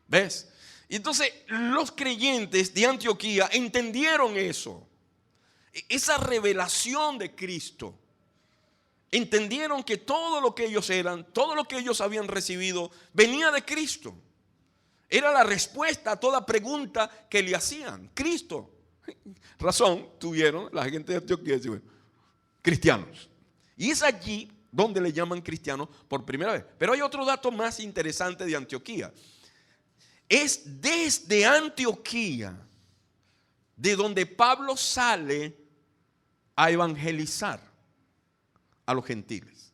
¿Ves? Y entonces los creyentes de Antioquía entendieron eso, esa revelación de Cristo. Entendieron que todo lo que ellos eran, todo lo que ellos habían recibido, venía de Cristo. Era la respuesta a toda pregunta que le hacían. Cristo. Razón tuvieron la gente de Antioquía, cristianos. Y es allí donde le llaman cristianos por primera vez. Pero hay otro dato más interesante de Antioquía. Es desde Antioquía de donde Pablo sale a evangelizar a los gentiles.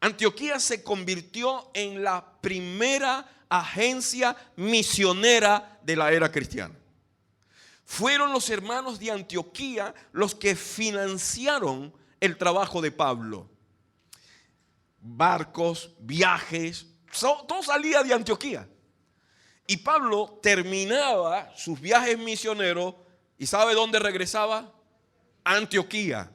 Antioquía se convirtió en la primera agencia misionera de la era cristiana. Fueron los hermanos de Antioquía los que financiaron el trabajo de Pablo. Barcos, viajes, todo salía de Antioquía. Y Pablo terminaba sus viajes misioneros y ¿sabe dónde regresaba? A Antioquía.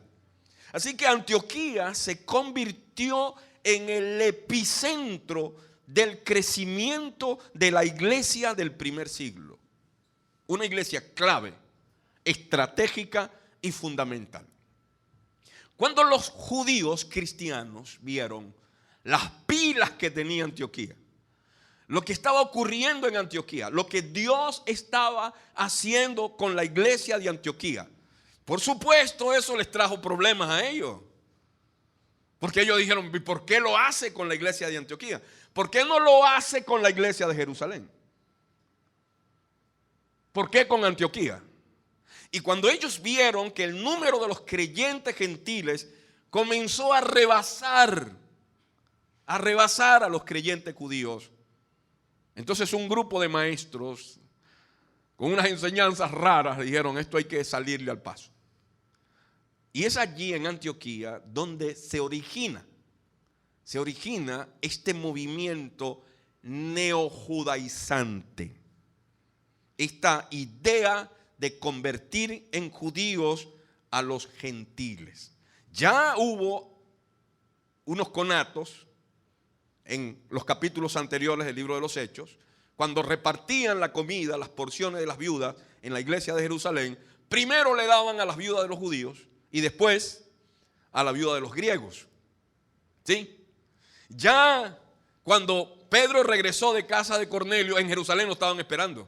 Así que Antioquía se convirtió en el epicentro del crecimiento de la iglesia del primer siglo. Una iglesia clave, estratégica y fundamental. Cuando los judíos cristianos vieron las pilas que tenía Antioquía, lo que estaba ocurriendo en Antioquía, lo que Dios estaba haciendo con la iglesia de Antioquía, por supuesto eso les trajo problemas a ellos. Porque ellos dijeron, ¿por qué lo hace con la iglesia de Antioquía? ¿Por qué no lo hace con la iglesia de Jerusalén? ¿Por qué con Antioquía? Y cuando ellos vieron que el número de los creyentes gentiles comenzó a rebasar a los creyentes judíos, entonces un grupo de maestros con unas enseñanzas raras dijeron, esto hay que salirle al paso. Y es allí en Antioquía donde se origina este movimiento neojudaizante. Esta idea de convertir en judíos a los gentiles. Ya hubo unos conatos en los capítulos anteriores del libro de los Hechos, cuando repartían la comida, las porciones de las viudas en la iglesia de Jerusalén, primero le daban a las viudas de los judíos y después a la viuda de los griegos. ¿Sí? Ya cuando Pedro regresó de casa de Cornelio, en Jerusalén lo estaban esperando.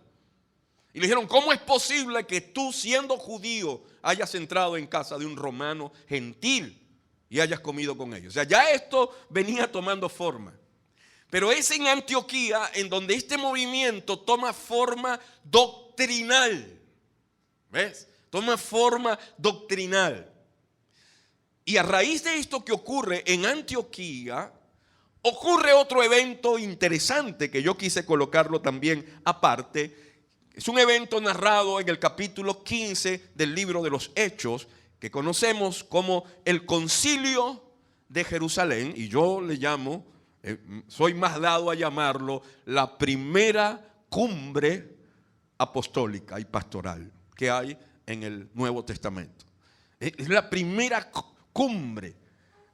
Y le dijeron, ¿cómo es posible que tú, siendo judío, hayas entrado en casa de un romano gentil y hayas comido con ellos? O sea, ya esto venía tomando forma. Pero es en Antioquía en donde este movimiento toma forma doctrinal. ¿Ves? Toma forma doctrinal. Y a raíz de esto que ocurre en Antioquía, ocurre otro evento interesante que yo quise colocarlo también aparte. Es un evento narrado en el capítulo 15 del libro de los Hechos, que conocemos como el Concilio de Jerusalén, y yo le llamo, soy más dado a llamarlo, la primera cumbre apostólica y pastoral que hay en el Nuevo Testamento. Es la primera cumbre,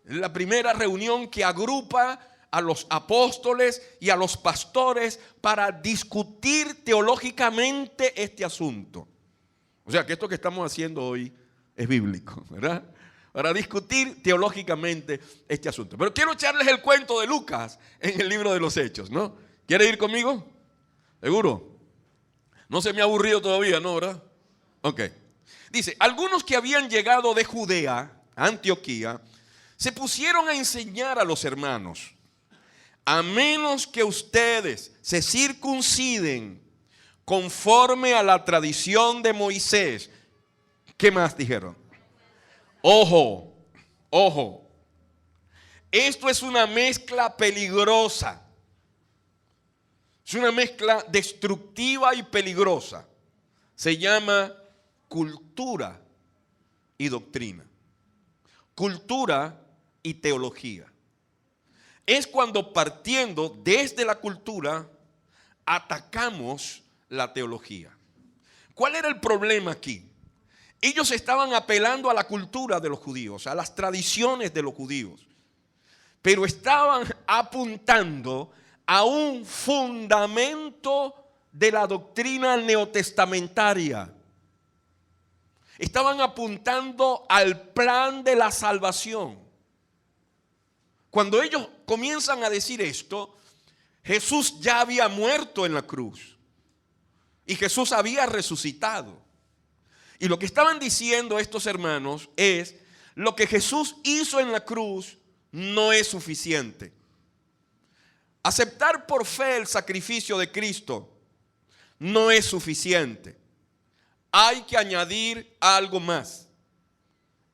es la primera reunión que agrupa a los apóstoles y a los pastores para discutir teológicamente este asunto. O O sea que esto que estamos haciendo hoy es bíblico, ¿verdad? Para discutir teológicamente este asunto. Pero quiero echarles el cuento de Lucas en el libro de los Hechos, ¿no? ¿Quiere ir conmigo? ¿Seguro? No se me ha aburrido todavía, ¿no? ¿Verdad? Ok. Dice, algunos que habían llegado de Judea a Antioquía se pusieron a enseñar a los hermanos: a menos que ustedes se circunciden conforme a la tradición de Moisés. ¿Qué más dijeron? Ojo, ojo. Esto es una mezcla peligrosa. Es una mezcla destructiva y peligrosa. Se llama cultura y doctrina. Cultura y teología. Es cuando, partiendo desde la cultura, atacamos la teología. ¿Cuál era el problema aquí? Ellos estaban apelando a la cultura de los judíos, a las tradiciones de los judíos, pero estaban apuntando a un fundamento de la doctrina neotestamentaria. Estaban apuntando al plan de la salvación. Cuando ellos comienzan a decir esto, Jesús ya había muerto en la cruz y Jesús había resucitado. Y lo que estaban diciendo estos hermanos es: lo que Jesús hizo en la cruz no es suficiente. Aceptar por fe el sacrificio de Cristo no es suficiente. Hay que añadir algo más.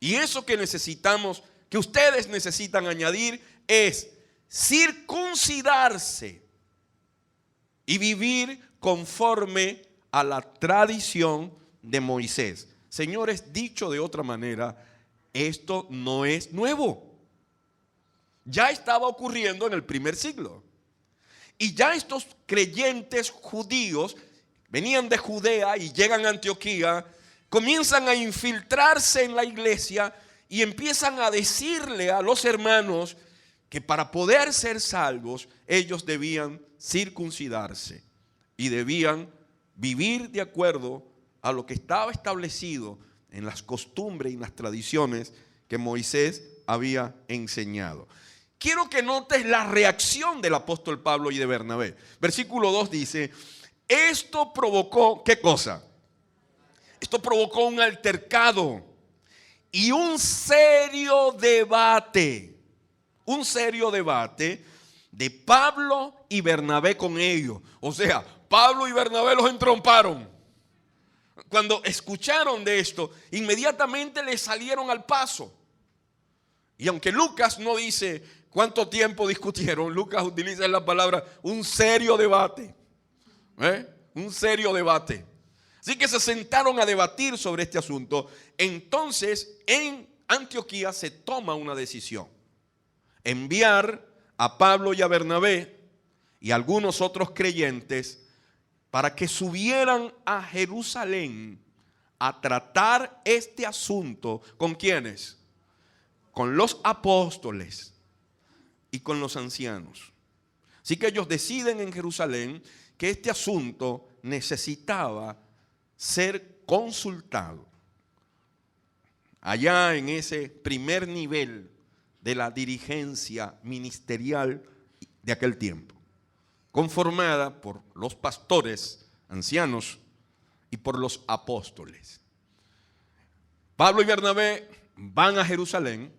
Y eso que necesitamos, que ustedes necesitan añadir, es circuncidarse y vivir conforme a la tradición de Moisés. Señores, dicho de otra manera, esto no es nuevo. Ya estaba ocurriendo en el primer siglo. Y ya estos creyentes judíos venían de Judea y llegan a Antioquía, comienzan a infiltrarse en la iglesia y empiezan a decirle a los hermanos que para poder ser salvos ellos debían circuncidarse y debían vivir de acuerdo a lo que estaba establecido en las costumbres y las tradiciones que Moisés había enseñado. Quiero que notes la reacción del apóstol Pablo y de Bernabé. Versículo 2 dice: esto provocó, ¿qué cosa? Esto provocó un altercado y un serio debate de Pablo y Bernabé con ellos. O sea, Pablo y Bernabé los entromparon. Cuando escucharon de esto, inmediatamente les salieron al paso. Y aunque Lucas no dice cuánto tiempo discutieron, Lucas utiliza la palabra un serio debate. Un serio debate. Así que se sentaron a debatir sobre este asunto. Entonces, en Antioquía se toma una decisión: enviar a Pablo y a Bernabé y algunos otros creyentes para que subieran a Jerusalén a tratar este asunto. ¿Con quiénes? Con los apóstoles y con los ancianos. Así que ellos deciden en Jerusalén que este asunto necesitaba ser consultado allá en ese primer nivel de la dirigencia ministerial de aquel tiempo, conformada por los pastores, ancianos y por los apóstoles. Pablo y Bernabé van a Jerusalén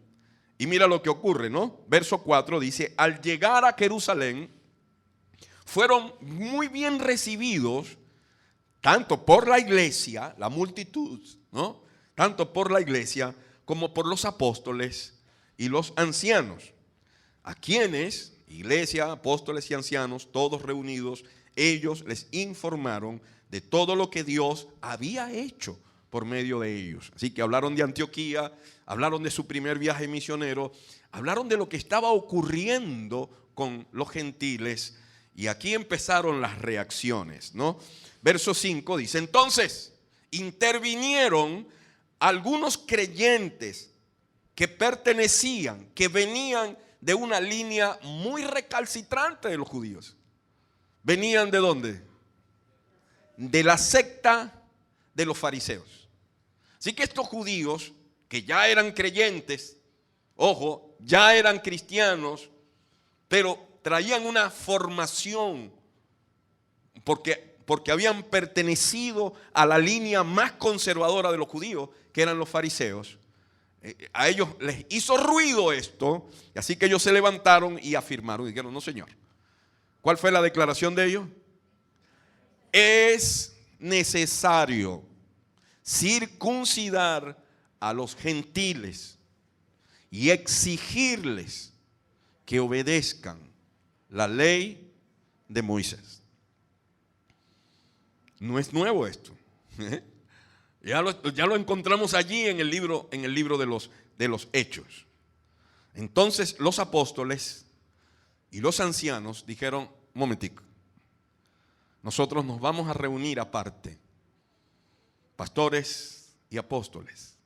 y mira lo que ocurre, ¿no? Verso 4 dice: al llegar a Jerusalén fueron muy bien recibidos tanto por la iglesia, la multitud, ¿no? Tanto por la iglesia como por los apóstoles y los ancianos, a quienes, iglesia, apóstoles y ancianos, todos reunidos, ellos les informaron de todo lo que Dios había hecho por medio de ellos. Así que hablaron de Antioquía, hablaron de su primer viaje misionero, hablaron de lo que estaba ocurriendo con los gentiles, y aquí empezaron las reacciones, ¿no? Verso 5 dice: entonces intervinieron algunos creyentes que pertenecían, que venían de una línea muy recalcitrante de los judíos. ¿Venían de dónde? De la secta de los fariseos. Así que estos judíos, que ya eran creyentes, ojo, ya eran cristianos, pero traían una formación porque habían pertenecido a la línea más conservadora de los judíos, que eran los fariseos. A ellos les hizo ruido esto, así que ellos se levantaron y afirmaron, y dijeron: no, señor. ¿Cuál fue la declaración de ellos? Es necesario circuncidar a los gentiles y exigirles que obedezcan la ley de Moisés. No es nuevo esto. Ya lo encontramos allí en el libro de los Hechos. Entonces los apóstoles y los ancianos dijeron: un momentico, nosotros nos vamos a reunir aparte, pastores y apóstoles,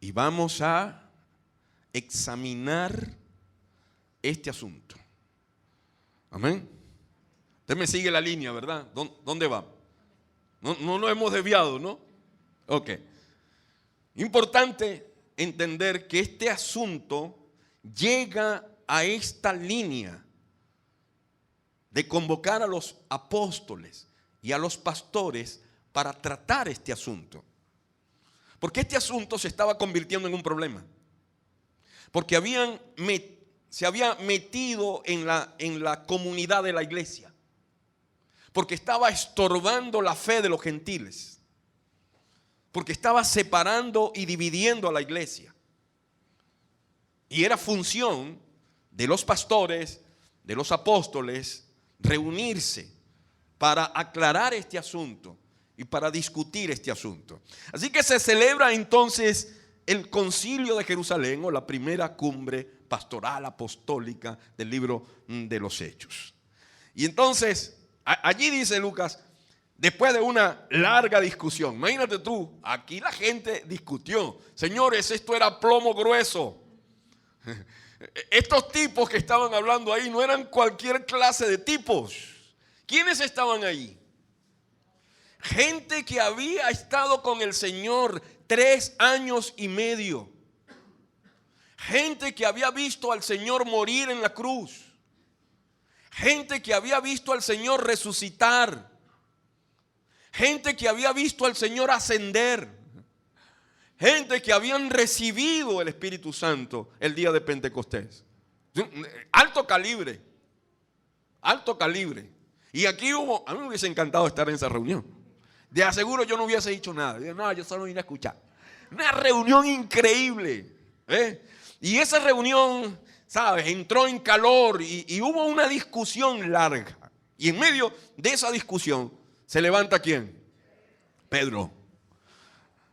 y vamos a examinar este asunto. Amén. Usted me sigue la línea, ¿verdad? ¿Dónde va? No nos hemos desviado, ¿no? Ok. Importante entender que este asunto llega a esta línea de convocar a los apóstoles y a los pastores para tratar este asunto. Porque este asunto se estaba convirtiendo en un problema. Porque se había metido en la comunidad de la iglesia. Porque estaba estorbando la fe de los gentiles. Porque estaba separando y dividiendo a la iglesia. Y era función de los pastores, de los apóstoles, reunirse para aclarar este asunto y para discutir este asunto. Así que se celebra entonces el Concilio de Jerusalén, o la primera cumbre pastoral apostólica del libro de los Hechos. Y entonces, allí dice Lucas, después de una larga discusión, imagínate tú, aquí la gente discutió: señores, esto era plomo grueso. Estos tipos que estaban hablando ahí no eran cualquier clase de tipos. ¿Quiénes estaban ahí? Gente que había estado con el Señor 3 años y medio. Gente que había visto al Señor morir en la cruz. Gente que había visto al Señor resucitar. Gente que había visto al Señor ascender. Gente que habían recibido el Espíritu Santo el día de Pentecostés. Alto calibre. Alto calibre. Y aquí a mí me hubiese encantado estar en esa reunión. De aseguro yo no hubiese dicho nada. No, yo solo vine a escuchar. Una reunión increíble. Y esa reunión, ¿sabes?, entró en calor y hubo una discusión larga. Y en medio de esa discusión se levanta ¿quién? Pedro.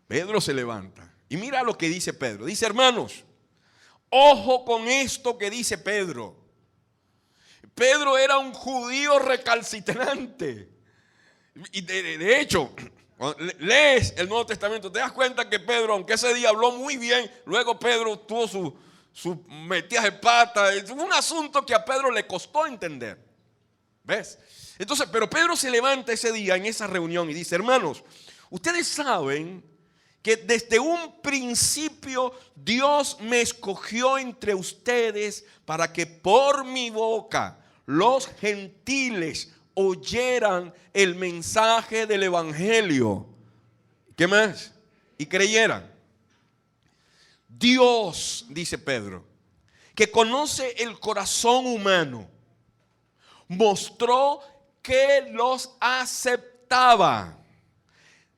Pedro se levanta. Y mira lo que dice Pedro. Dice: hermanos, ojo con esto que dice Pedro. Pedro era un judío recalcitrante. Y de hecho, cuando lees el Nuevo Testamento, te das cuenta que Pedro, aunque ese día habló muy bien, luego Pedro tuvo sus metidas de pata. Es un asunto que a Pedro le costó entender. ¿Ves? Entonces, pero Pedro se levanta ese día en esa reunión y dice: hermanos, ustedes saben que desde un principio Dios me escogió entre ustedes para que por mi boca los gentiles oyeran el mensaje del evangelio. ¿Qué más? Y creyeran. Dios, dice Pedro, que conoce el corazón humano, mostró que los aceptaba,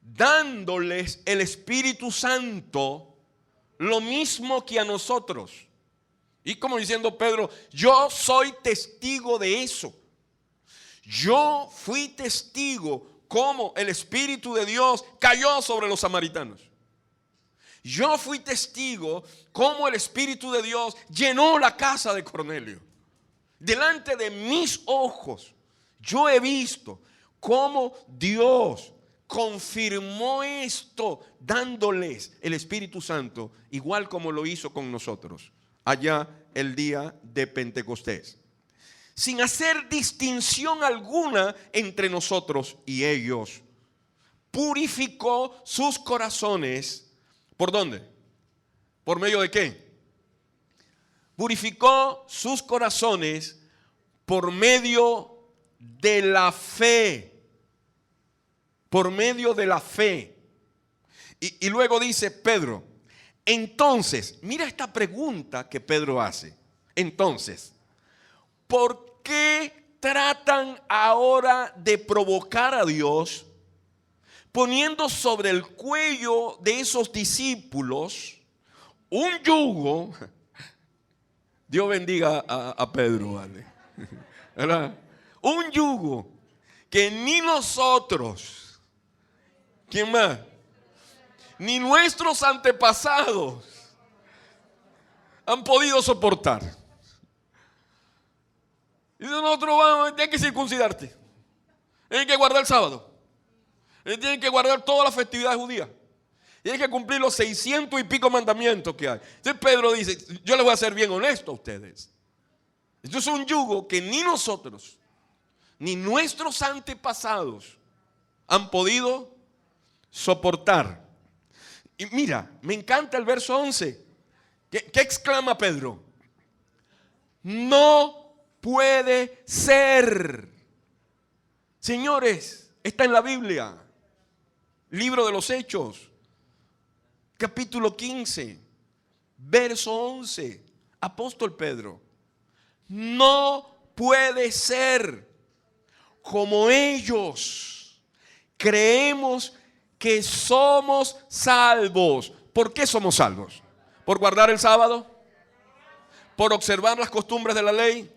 dándoles el Espíritu Santo, lo mismo que a nosotros. Y como diciendo Pedro: yo soy testigo de eso. Yo fui testigo cómo el Espíritu de Dios cayó sobre los samaritanos. Yo fui testigo cómo el Espíritu de Dios llenó la casa de Cornelio. Delante de mis ojos yo he visto cómo Dios confirmó esto dándoles el Espíritu Santo, igual como lo hizo con nosotros allá el día de Pentecostés, sin hacer distinción alguna entre nosotros y ellos. purificó sus corazones. ¿Por dónde? ¿Por medio de qué? Purificó sus corazones por medio de la fe. Por medio de la fe. Y luego dice Pedro, entonces, mira esta pregunta que Pedro hace. Entonces, ¿por qué tratan ahora de provocar a Dios poniendo sobre el cuello de esos discípulos un yugo? Dios bendiga a Pedro, ¿vale? ¿Verdad? Un yugo que ni nosotros, ¿quién más? Ni nuestros antepasados han podido soportar. Y nosotros vamos, tienes que circuncidarte, tienes que guardar el sábado, tienes que guardar todas las festividades judías, tienes que cumplir los 600 y pico mandamientos que hay. Entonces Pedro dice, yo les voy a ser bien honesto a ustedes. Esto es un yugo que ni nosotros, ni nuestros antepasados han podido soportar. Y mira, me encanta el verso 11. ¿Qué exclama Pedro? No puede ser. Señores, está en la Biblia. Libro de los Hechos, capítulo 15, verso 11. Apóstol Pedro. No puede ser. Como ellos creemos que somos salvos. ¿Por qué somos salvos? ¿Por guardar el sábado? ¿Por observar las costumbres de la ley?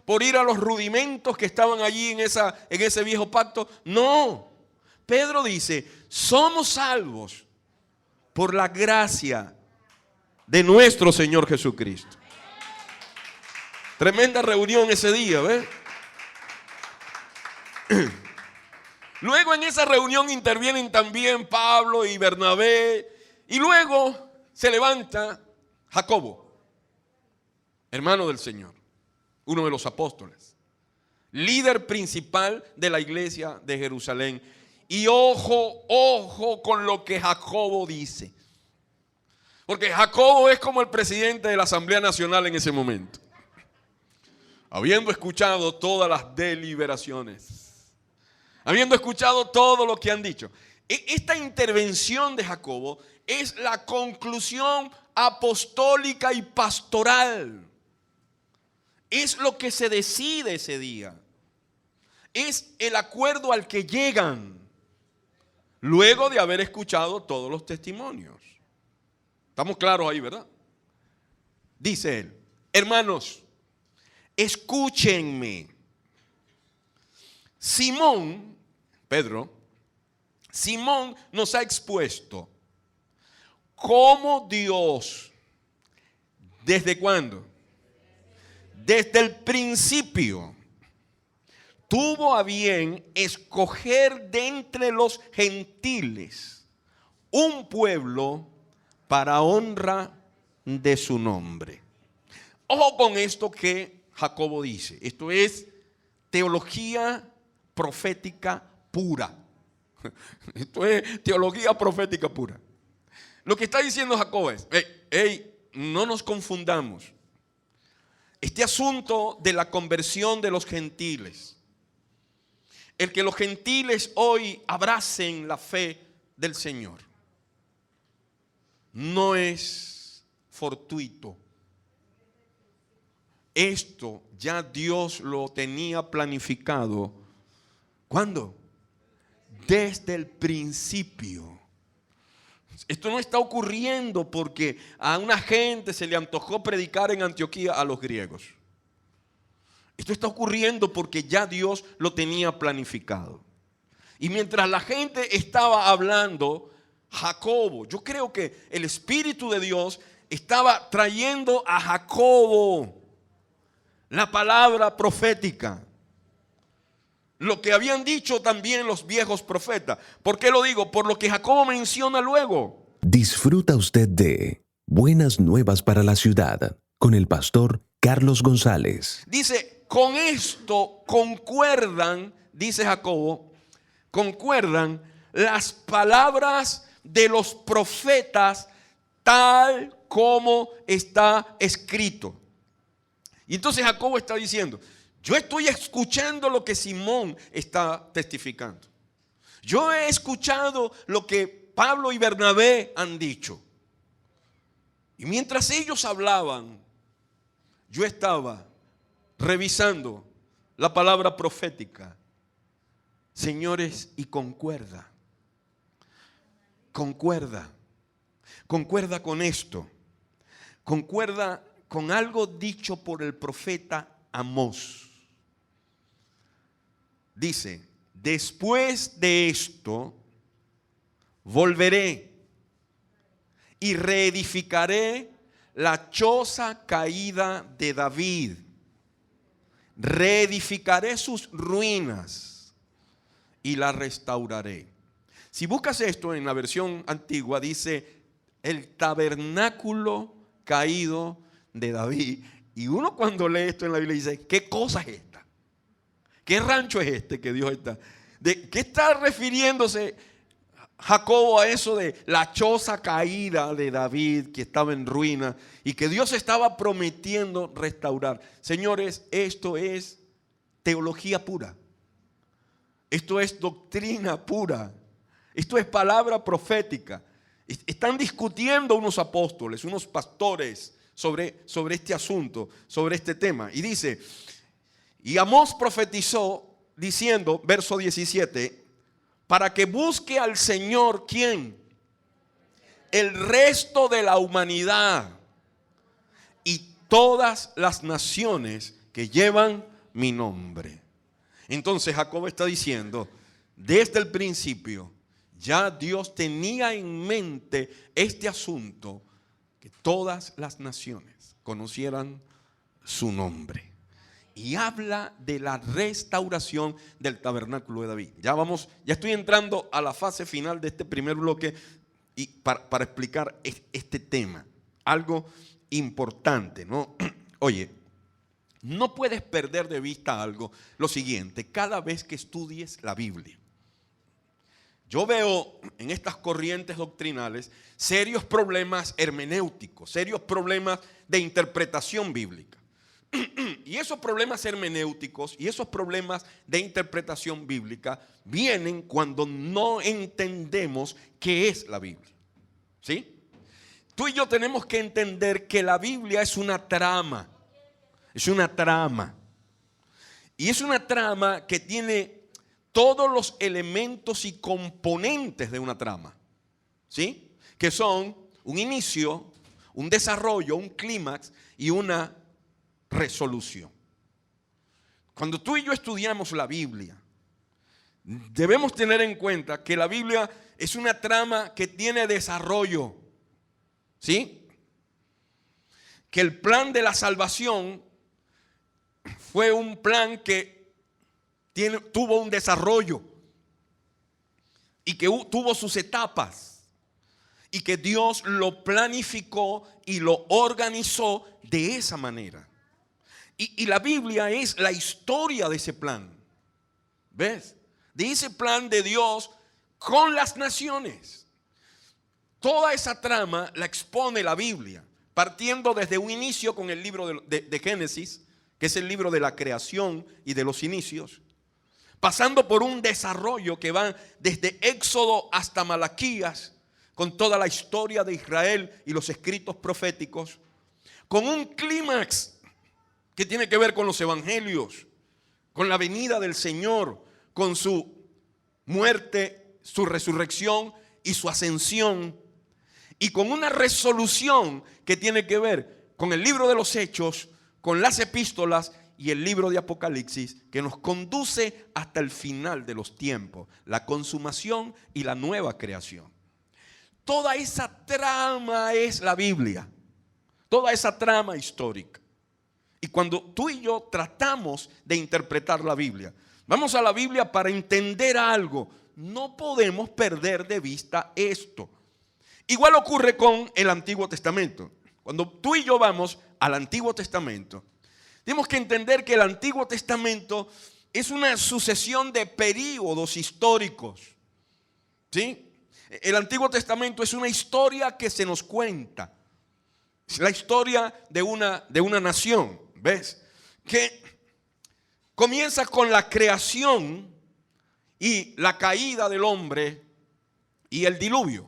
¿Por ir a los rudimentos que estaban allí en ese viejo pacto? No. Pedro dice, somos salvos por la gracia de nuestro Señor Jesucristo. Tremenda reunión ese día, ¿ves? Luego en esa reunión intervienen también Pablo y Bernabé. Y luego se levanta Jacobo, hermano del Señor, uno de los apóstoles, líder principal de la iglesia de Jerusalén. Y ojo con lo que Jacobo dice. Porque Jacobo es como el presidente de la Asamblea Nacional en ese momento. Habiendo escuchado todas las deliberaciones, habiendo escuchado todo lo que han dicho. Esta intervención de Jacobo es la conclusión apostólica y pastoral. Es lo que se decide ese día. Es el acuerdo al que llegan luego de haber escuchado todos los testimonios. ¿Estamos claros ahí, verdad? Dice él, hermanos, escúchenme. Simón nos ha expuesto cómo Dios, ¿desde cuándo? Desde el principio, tuvo a bien escoger de entre los gentiles un pueblo para honra de su nombre. Ojo con esto que Jacobo dice. Esto es teología profética pura. Esto es teología profética pura. Lo que está diciendo Jacobo es, no nos confundamos. Este asunto de la conversión de los gentiles, el que los gentiles hoy abracen la fe del Señor, no es fortuito. Esto ya Dios lo tenía planificado. ¿Cuándo? Desde el principio. Esto no está ocurriendo porque a una gente se le antojó predicar en Antioquía a los griegos. Esto está ocurriendo porque ya Dios lo tenía planificado. Y mientras la gente estaba hablando, Jacobo, yo creo que el Espíritu de Dios estaba trayendo a Jacobo la palabra profética. Lo que habían dicho también los viejos profetas. ¿Por qué lo digo? Por lo que Jacobo menciona luego.
Disfruta usted de Buenas Nuevas para la Ciudad con el pastor Carlos González.
Dice, con esto concuerdan, dice Jacobo, concuerdan las palabras de los profetas tal como está escrito. Y entonces Jacobo está diciendo, yo estoy escuchando lo que Simón está testificando. Yo he escuchado lo que Pablo y Bernabé han dicho. Y mientras ellos hablaban, yo estaba revisando la palabra profética. Señores, y concuerda con esto, concuerda con algo dicho por el profeta Amós. Dice, después de esto volveré y reedificaré la choza caída de David, reedificaré sus ruinas y la restauraré. Si buscas esto en la versión antigua, dice el tabernáculo caído de David. Y uno cuando lee esto en la Biblia dice, ¿qué cosa es esta? ¿Qué rancho es este que Dios está? ¿De qué está refiriéndose Jacobo a eso de la choza caída de David que estaba en ruina y que Dios estaba prometiendo restaurar? Señores, esto es teología pura. Esto es doctrina pura. Esto es palabra profética. Están discutiendo unos apóstoles, unos pastores sobre este asunto, sobre este tema. Y dice, y Amós profetizó diciendo, verso 17, para que busque al Señor, ¿quién? El resto de la humanidad y todas las naciones que llevan mi nombre. Entonces Jacob está diciendo, desde el principio, ya Dios tenía en mente este asunto, que todas las naciones conocieran su nombre. Y habla de la restauración del tabernáculo de David. Ya estoy entrando a la fase final de este primer bloque y para explicar este tema. Algo importante, ¿no? Oye, no puedes perder de vista lo siguiente, cada vez que estudies la Biblia. Yo veo en estas corrientes doctrinales serios problemas hermenéuticos, serios problemas de interpretación bíblica. Y esos problemas hermenéuticos y esos problemas de interpretación bíblica vienen cuando no entendemos qué es la Biblia. ¿Sí? Tú y yo tenemos que entender que la Biblia es una trama. Es una trama. Y es una trama que tiene todos los elementos y componentes de una trama, ¿sí? Que son un inicio, un desarrollo, un clímax y una resolución. Cuando tú y yo estudiamos la Biblia, debemos tener en cuenta que la Biblia es una trama que tiene desarrollo, ¿sí? Que el plan de la salvación fue un plan que tuvo un desarrollo y que tuvo sus etapas y que Dios lo planificó y lo organizó de esa manera. Y la Biblia es la historia de ese plan. ¿Ves? De ese plan de Dios con las naciones. Toda esa trama la expone la Biblia, partiendo desde un inicio con el libro de Génesis, que es el libro de la creación y de los inicios, pasando por un desarrollo que va desde Éxodo hasta Malaquías, con toda la historia de Israel y los escritos proféticos, con un clímax que tiene que ver con los evangelios, con la venida del Señor, con su muerte, su resurrección y su ascensión, y con una resolución que tiene que ver con el libro de los Hechos, con las epístolas y el libro de Apocalipsis, que nos conduce hasta el final de los tiempos, la consumación y la nueva creación. Toda esa trama es la Biblia, toda esa trama histórica. Y cuando tú y yo tratamos de interpretar la Biblia, vamos a la Biblia para entender algo, no podemos perder de vista esto. Igual ocurre con el Antiguo Testamento. Cuando tú y yo vamos al Antiguo Testamento, tenemos que entender que el Antiguo Testamento es una sucesión de períodos históricos. ¿Sí? El Antiguo Testamento es una historia que se nos cuenta. Es la historia de una nación, ¿ves? Que comienza con la creación y la caída del hombre y el diluvio.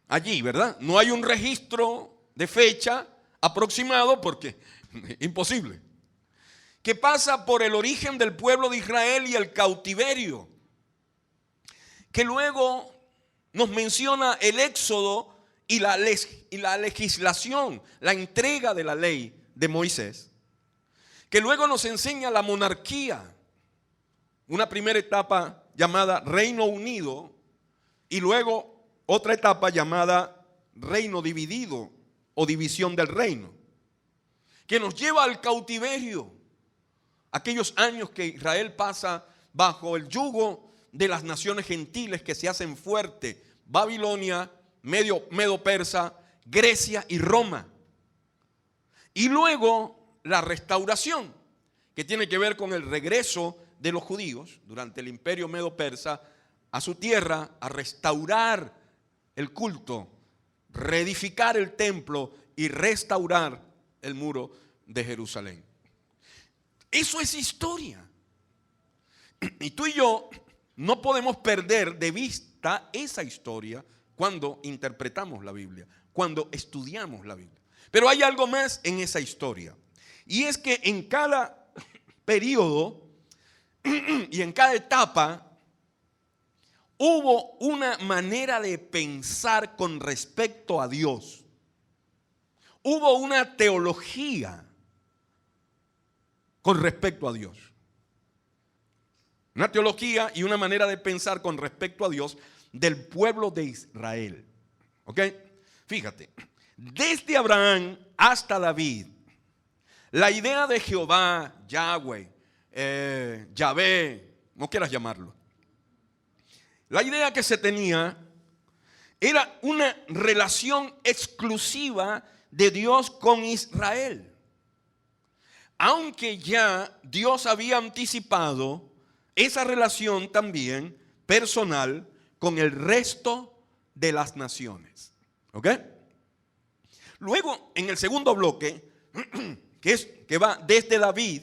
Allí, ¿verdad? No hay un registro de fecha aproximado porque es imposible. Que pasa por el origen del pueblo de Israel y el cautiverio. Que luego nos menciona el éxodo y la legislación, la entrega de la ley de Moisés. Que luego nos enseña la monarquía, una primera etapa llamada Reino Unido y luego otra etapa llamada Reino Dividido o división del reino, que nos lleva al cautiverio, aquellos años que Israel pasa bajo el yugo de las naciones gentiles que se hacen fuertes, Babilonia, Medo-Persa, Grecia y Roma. Y luego la restauración, que tiene que ver con el regreso de los judíos durante el imperio Medo-Persa a su tierra, a restaurar el culto, reedificar el templo y restaurar el muro de Jerusalén. Eso es historia. Y tú y yo no podemos perder de vista esa historia cuando interpretamos la Biblia, cuando estudiamos la Biblia. Pero hay algo más en esa historia. Y es que en cada periodo y en cada etapa hubo una manera de pensar con respecto a Dios. Hubo una teología con respecto a Dios. Una teología y una manera de pensar con respecto a Dios del pueblo de Israel. ¿Ok? Fíjate, desde Abraham hasta David, la idea de Jehová, Yahweh, Yahvé, como quieras llamarlo, la idea que se tenía era una relación exclusiva de Dios con Israel. Aunque ya Dios había anticipado esa relación también personal con el resto de las naciones. ¿Ok? Luego, en el segundo bloque, que va desde David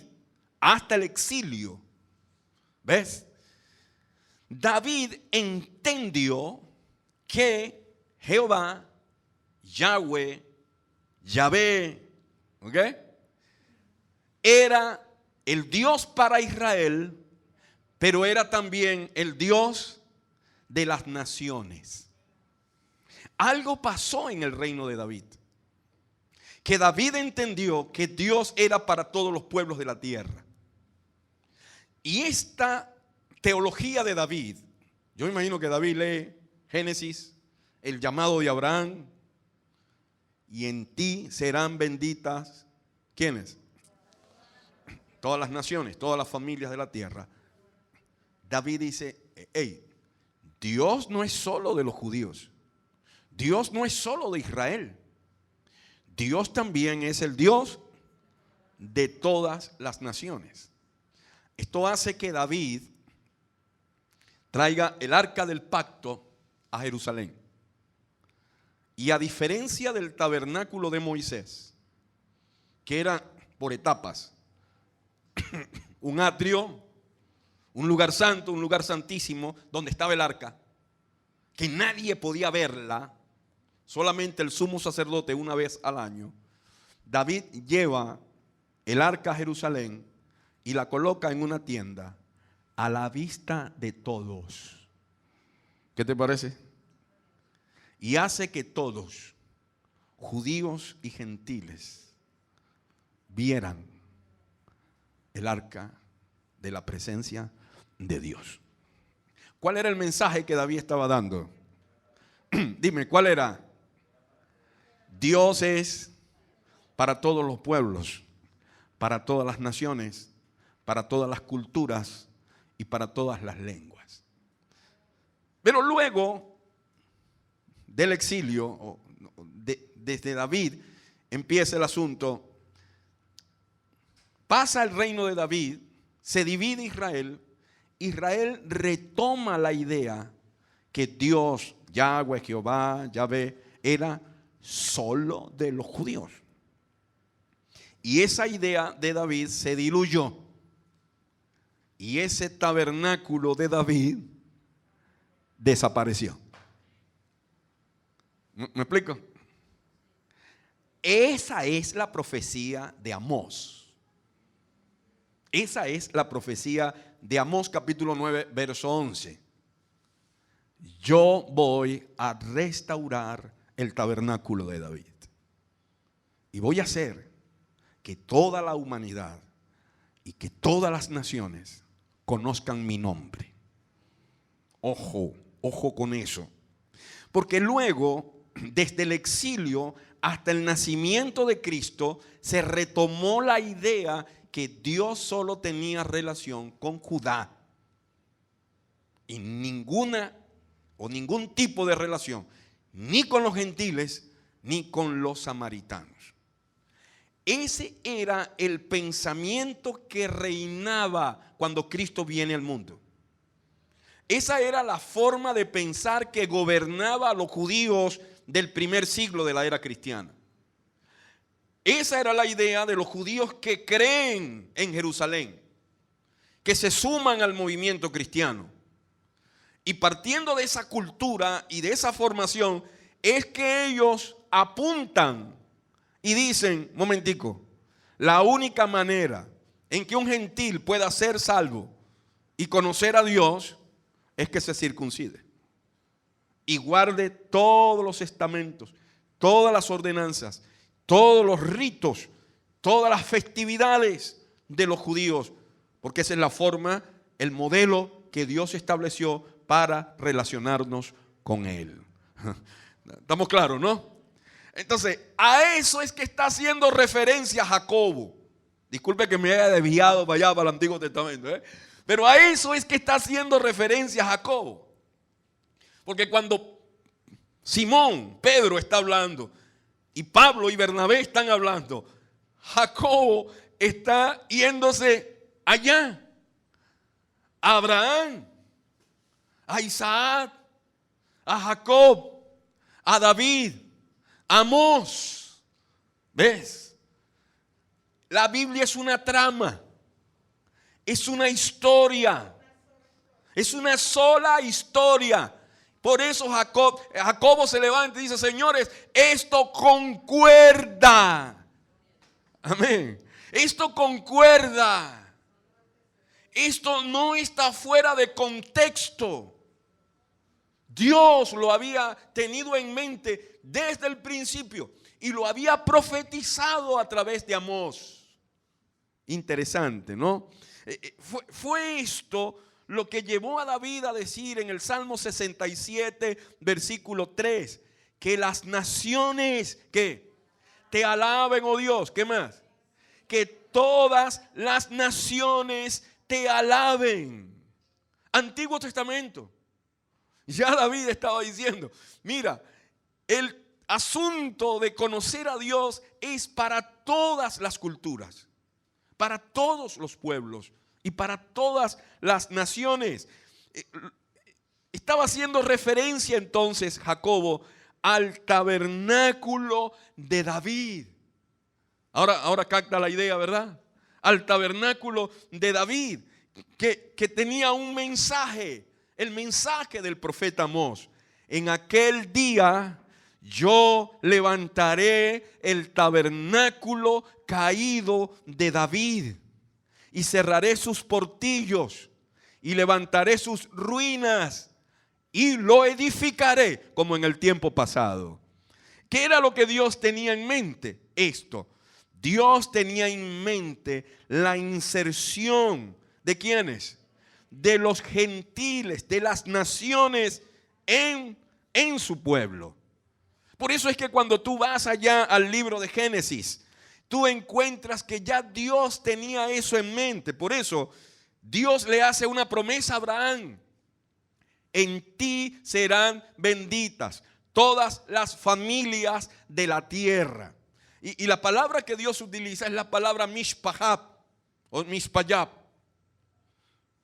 hasta el exilio, ¿ves? David entendió que Jehová, Yahweh, Yahvé, ¿ok?, era el Dios para Israel, pero era también el Dios de las naciones. Algo pasó en el reino de David, que David entendió que Dios era para todos los pueblos de la tierra. Y esta teología de David, yo me imagino que David lee Génesis, el llamado de Abraham, y en ti serán benditas, ¿quiénes? Todas las naciones, todas las familias de la tierra. David dice, hey, Dios no es solo de los judíos. Dios no es solo de Israel. Dios también es el Dios de todas las naciones. Esto hace que David traiga el arca del pacto a Jerusalén. Y a diferencia del tabernáculo de Moisés, que era por etapas, un atrio, un lugar santo, un lugar santísimo, donde estaba el arca, que nadie podía verla, solamente el sumo sacerdote una vez al año. David lleva el arca a Jerusalén y la coloca en una tienda a la vista de todos. ¿Qué te parece? Y hace que todos, judíos y gentiles, vieran el arca de la presencia de Dios. ¿Cuál era el mensaje que David estaba dando? Dime, ¿cuál era? Dios es para todos los pueblos, para todas las naciones, para todas las culturas y para todas las lenguas. Pero luego del exilio, desde David, empieza el asunto. Pasa el reino de David, se divide Israel Israel retoma la idea que Dios, Yahweh, Jehová, Yahvé, era solo de los judíos. Y esa idea de David se diluyó. Y ese tabernáculo de David desapareció. ¿Me explico? Esa es la profecía de Amós. Esa es la profecía de Amós capítulo 9, verso 11. Yo voy a restaurar el tabernáculo de David. Y voy a hacer que toda la humanidad y que todas las naciones conozcan mi nombre. Ojo, ojo con eso. Porque luego, desde el exilio hasta el nacimiento de Cristo, se retomó la idea que Dios solo tenía relación con Judá. Y ningún tipo de relación, ni con los gentiles, ni con los samaritanos. Ese era el pensamiento que reinaba cuando Cristo viene al mundo. Esa era la forma de pensar que gobernaba a los judíos del primer siglo de la era cristiana. Esa era la idea de los judíos que creen en Jerusalén, que se suman al movimiento cristiano. Y partiendo de esa cultura y de esa formación, es que ellos apuntan y dicen, momentico, la única manera en que un gentil pueda ser salvo y conocer a Dios es que se circuncide y guarde todos los estamentos, todas las ordenanzas, todos los ritos, todas las festividades de los judíos, porque esa es la forma, el modelo que Dios estableció para relacionarnos con Él. ¿Estamos claros, no? Entonces, a eso es que está haciendo referencia Jacobo. Disculpe que me haya desviado para allá, para el Antiguo Testamento, pero a eso es que está haciendo referencia Jacobo. Porque cuando Simón, Pedro está hablando, y Pablo y Bernabé están hablando, Jacobo está yéndose allá. A Abraham, a Isaac, a Jacob, a David, a Amós. ¿Ves? La Biblia es una trama, es una historia, es una sola historia. Por eso Jacobo se levanta y dice, señores, esto concuerda. Amén. Esto concuerda. Esto no está fuera de contexto. Dios lo había tenido en mente desde el principio y lo había profetizado a través de Amós. Interesante, ¿no? Fue esto lo que llevó a David a decir en el Salmo 67, versículo 3, que las naciones, ¿qué? Te alaben, oh Dios. ¿Qué más? Que todas las naciones te alaben. Antiguo Testamento. Ya David estaba diciendo, mira, el asunto de conocer a Dios es para todas las culturas, para todos los pueblos y para todas las naciones. Estaba haciendo referencia entonces Jacobo al tabernáculo de David. Ahora capta la idea, ¿verdad? Al tabernáculo de David, que tenía un mensaje, el mensaje del profeta Amós. En aquel día yo levantaré el tabernáculo caído de David y cerraré sus portillos y levantaré sus ruinas y lo edificaré como en el tiempo pasado. ¿Qué era lo que Dios tenía en mente? Esto. Dios tenía en mente la inserción ¿de quiénes? De los gentiles, de las naciones en su pueblo. Por eso es que cuando tú vas allá al libro de Génesis, tú encuentras que ya Dios tenía eso en mente. Por eso Dios le hace una promesa a Abraham. En ti serán benditas todas las familias de la tierra. Y la palabra que Dios utiliza es la palabra mishpahab o mishpayab.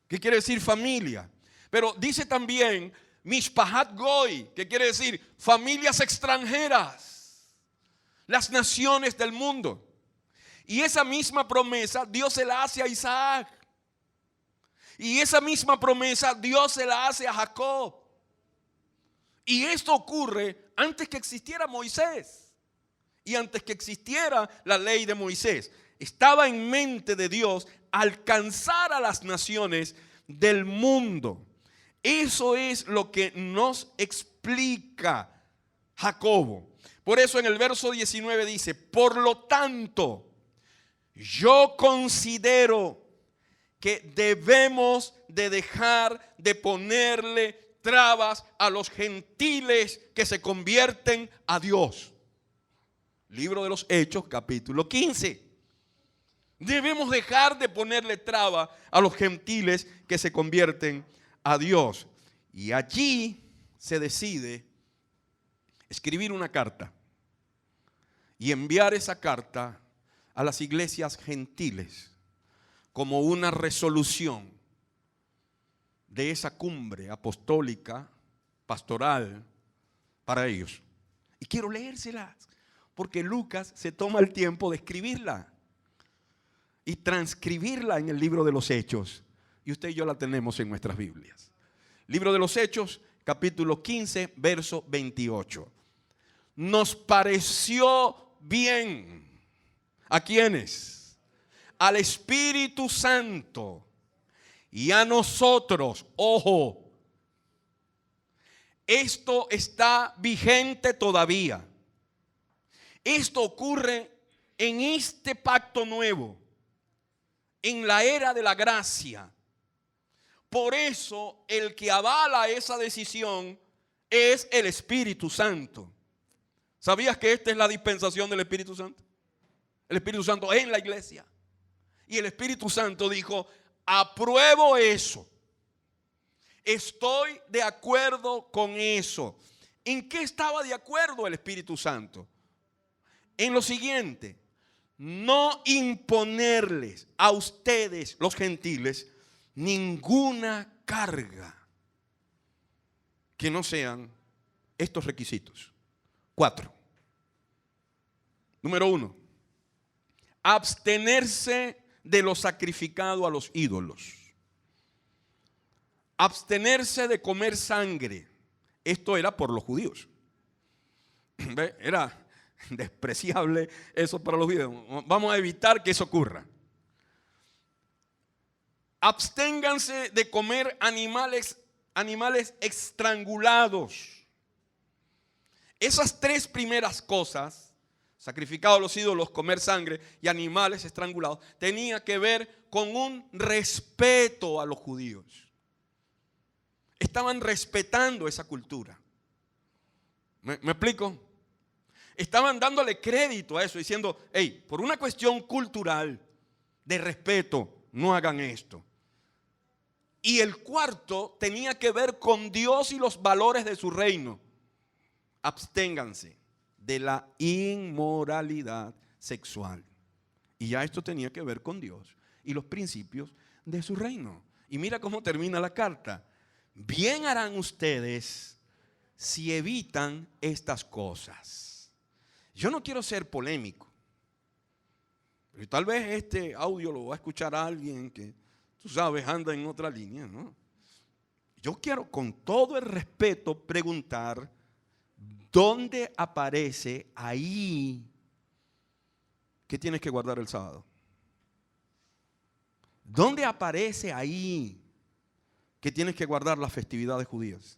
que quiere decir familia. Pero dice también Mishpahat Goy, que quiere decir familias extranjeras, las naciones del mundo. Y esa misma promesa Dios se la hace a Isaac. Y esa misma promesa Dios se la hace a Jacob. Y esto ocurre antes que existiera Moisés y antes que existiera la ley de Moisés. Estaba en mente de Dios alcanzar a las naciones del mundo. Eso es lo que nos explica Jacobo. Por eso en el verso 19 dice: por lo tanto, yo considero que debemos de dejar de ponerle trabas a los gentiles que se convierten a Dios. Libro de los Hechos, capítulo 15. Debemos dejar de ponerle traba a los gentiles que se convierten a Dios. Y allí se decide escribir una carta y enviar esa carta a las iglesias gentiles como una resolución de esa cumbre apostólica, pastoral, para ellos. Y quiero leérselas, porque Lucas se toma el tiempo de escribirla y transcribirla en el libro de los Hechos. Y usted y yo la tenemos en nuestras Biblias. Libro de los Hechos, capítulo 15, verso 28. Nos pareció bien. ¿A quiénes? Al Espíritu Santo y a nosotros. Ojo, esto está vigente todavía. Esto ocurre en este pacto nuevo, en la era de la gracia. Por eso el que avala esa decisión es el Espíritu Santo. ¿Sabías que esta es la dispensación del Espíritu Santo? El Espíritu Santo en la iglesia. Y el Espíritu Santo dijo: apruebo eso. Estoy de acuerdo con eso. ¿En qué estaba de acuerdo el Espíritu Santo? En lo siguiente: no imponerles a ustedes, los gentiles, ninguna carga que no sean estos requisitos. 4. Número 1. Abstenerse de lo sacrificado a los ídolos. Abstenerse de comer sangre. Esto era por los judíos. ¿Ve? Era despreciable eso para los judíos. Vamos a evitar que eso ocurra. Absténganse de comer animales estrangulados. Esas 3 primeras cosas, sacrificado a los ídolos, comer sangre y animales estrangulados, tenía que ver con un respeto a los judíos. Estaban respetando esa cultura. ¿Me explico? Estaban dándole crédito a eso, diciendo: hey, por una cuestión cultural de respeto, no hagan esto. Y el 4 tenía que ver con Dios y los valores de su reino. Absténganse de la inmoralidad sexual. Y ya esto tenía que ver con Dios y los principios de su reino. Y mira cómo termina la carta: bien harán ustedes si evitan estas cosas. Yo no quiero ser polémico, pero tal vez este audio lo va a escuchar a alguien que, tú sabes, anda en otra línea, ¿no? Yo quiero, con todo el respeto, preguntar: ¿dónde aparece ahí que tienes que guardar el sábado? ¿Dónde aparece ahí que tienes que guardar las festividades judías?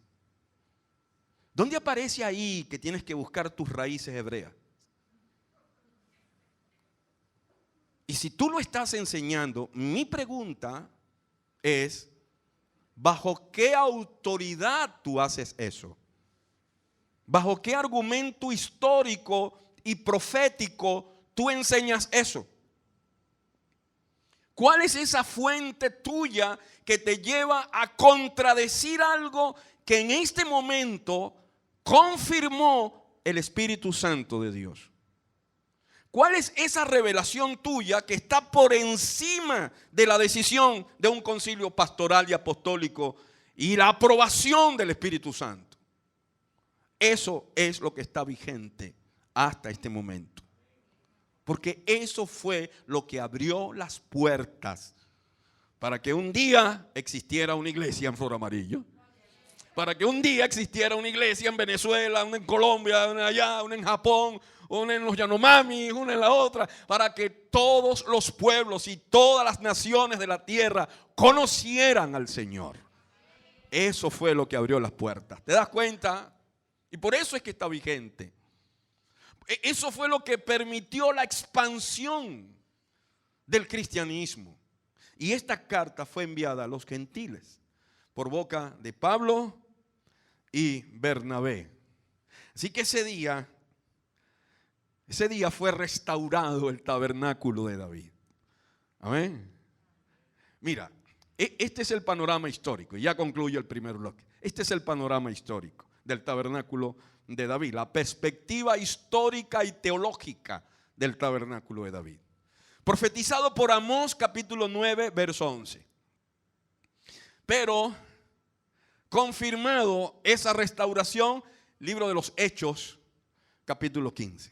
¿Dónde aparece ahí que tienes que buscar tus raíces hebreas? Y si tú lo estás enseñando, mi pregunta es: ¿bajo qué autoridad tú haces eso? ¿Bajo qué argumento histórico y profético tú enseñas eso? ¿Cuál es esa fuente tuya que te lleva a contradecir algo que en este momento confirmó el Espíritu Santo de Dios? ¿Cuál es esa revelación tuya que está por encima de la decisión de un concilio pastoral y apostólico y la aprobación del Espíritu Santo? Eso es lo que está vigente hasta este momento. Porque eso fue lo que abrió las puertas para que un día existiera una iglesia en Flor Amarillo. Para que un día existiera una iglesia en Venezuela, una en Colombia, una allá, una en Japón, una en los Yanomami, una en la otra. Para que todos los pueblos y todas las naciones de la tierra conocieran al Señor. Eso fue lo que abrió las puertas. ¿Te das cuenta? Y por eso es que está vigente. Eso fue lo que permitió la expansión del cristianismo. Y esta carta fue enviada a los gentiles por boca de Pablo y Bernabé. Así que ese día fue restaurado el tabernáculo de David. Amén. Mira, este es el panorama histórico. Y ya concluyo el primer bloque. Este es el panorama histórico del tabernáculo de David. La perspectiva histórica y teológica del tabernáculo de David. Profetizado por Amós capítulo 9, verso 11. Pero confirmado esa restauración, libro de los Hechos, capítulo 15.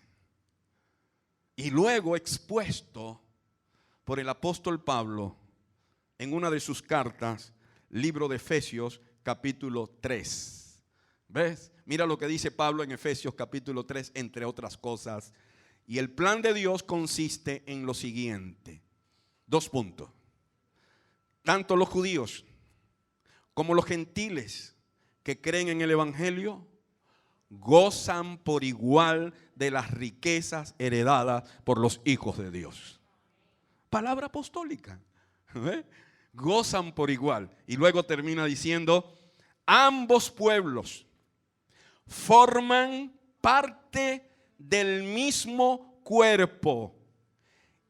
Y luego expuesto por el apóstol Pablo en una de sus cartas, libro de Efesios, capítulo 3. ¿Ves? Mira lo que dice Pablo en Efesios, capítulo 3, entre otras cosas. Y el plan de Dios consiste en lo siguiente. 2 puntos. Tanto los judíos como los gentiles que creen en el evangelio gozan por igual de las riquezas heredadas por los hijos de Dios. Palabra apostólica. Gozan por igual. Y luego termina diciendo, ambos pueblos forman parte del mismo cuerpo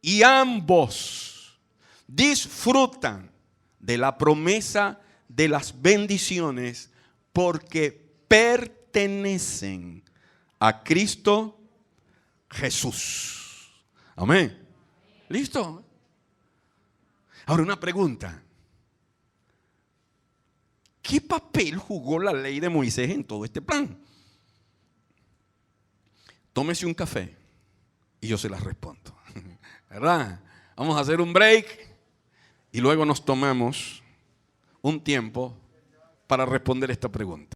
y ambos disfrutan de la promesa de las bendiciones porque pertenecen a Cristo Jesús. Amén. ¿Listo? Ahora una pregunta. ¿Qué papel jugó la ley de Moisés en todo este plan? Tómese un café y yo se las respondo. ¿Verdad? Vamos a hacer un break y luego nos tomamos un tiempo para responder esta pregunta.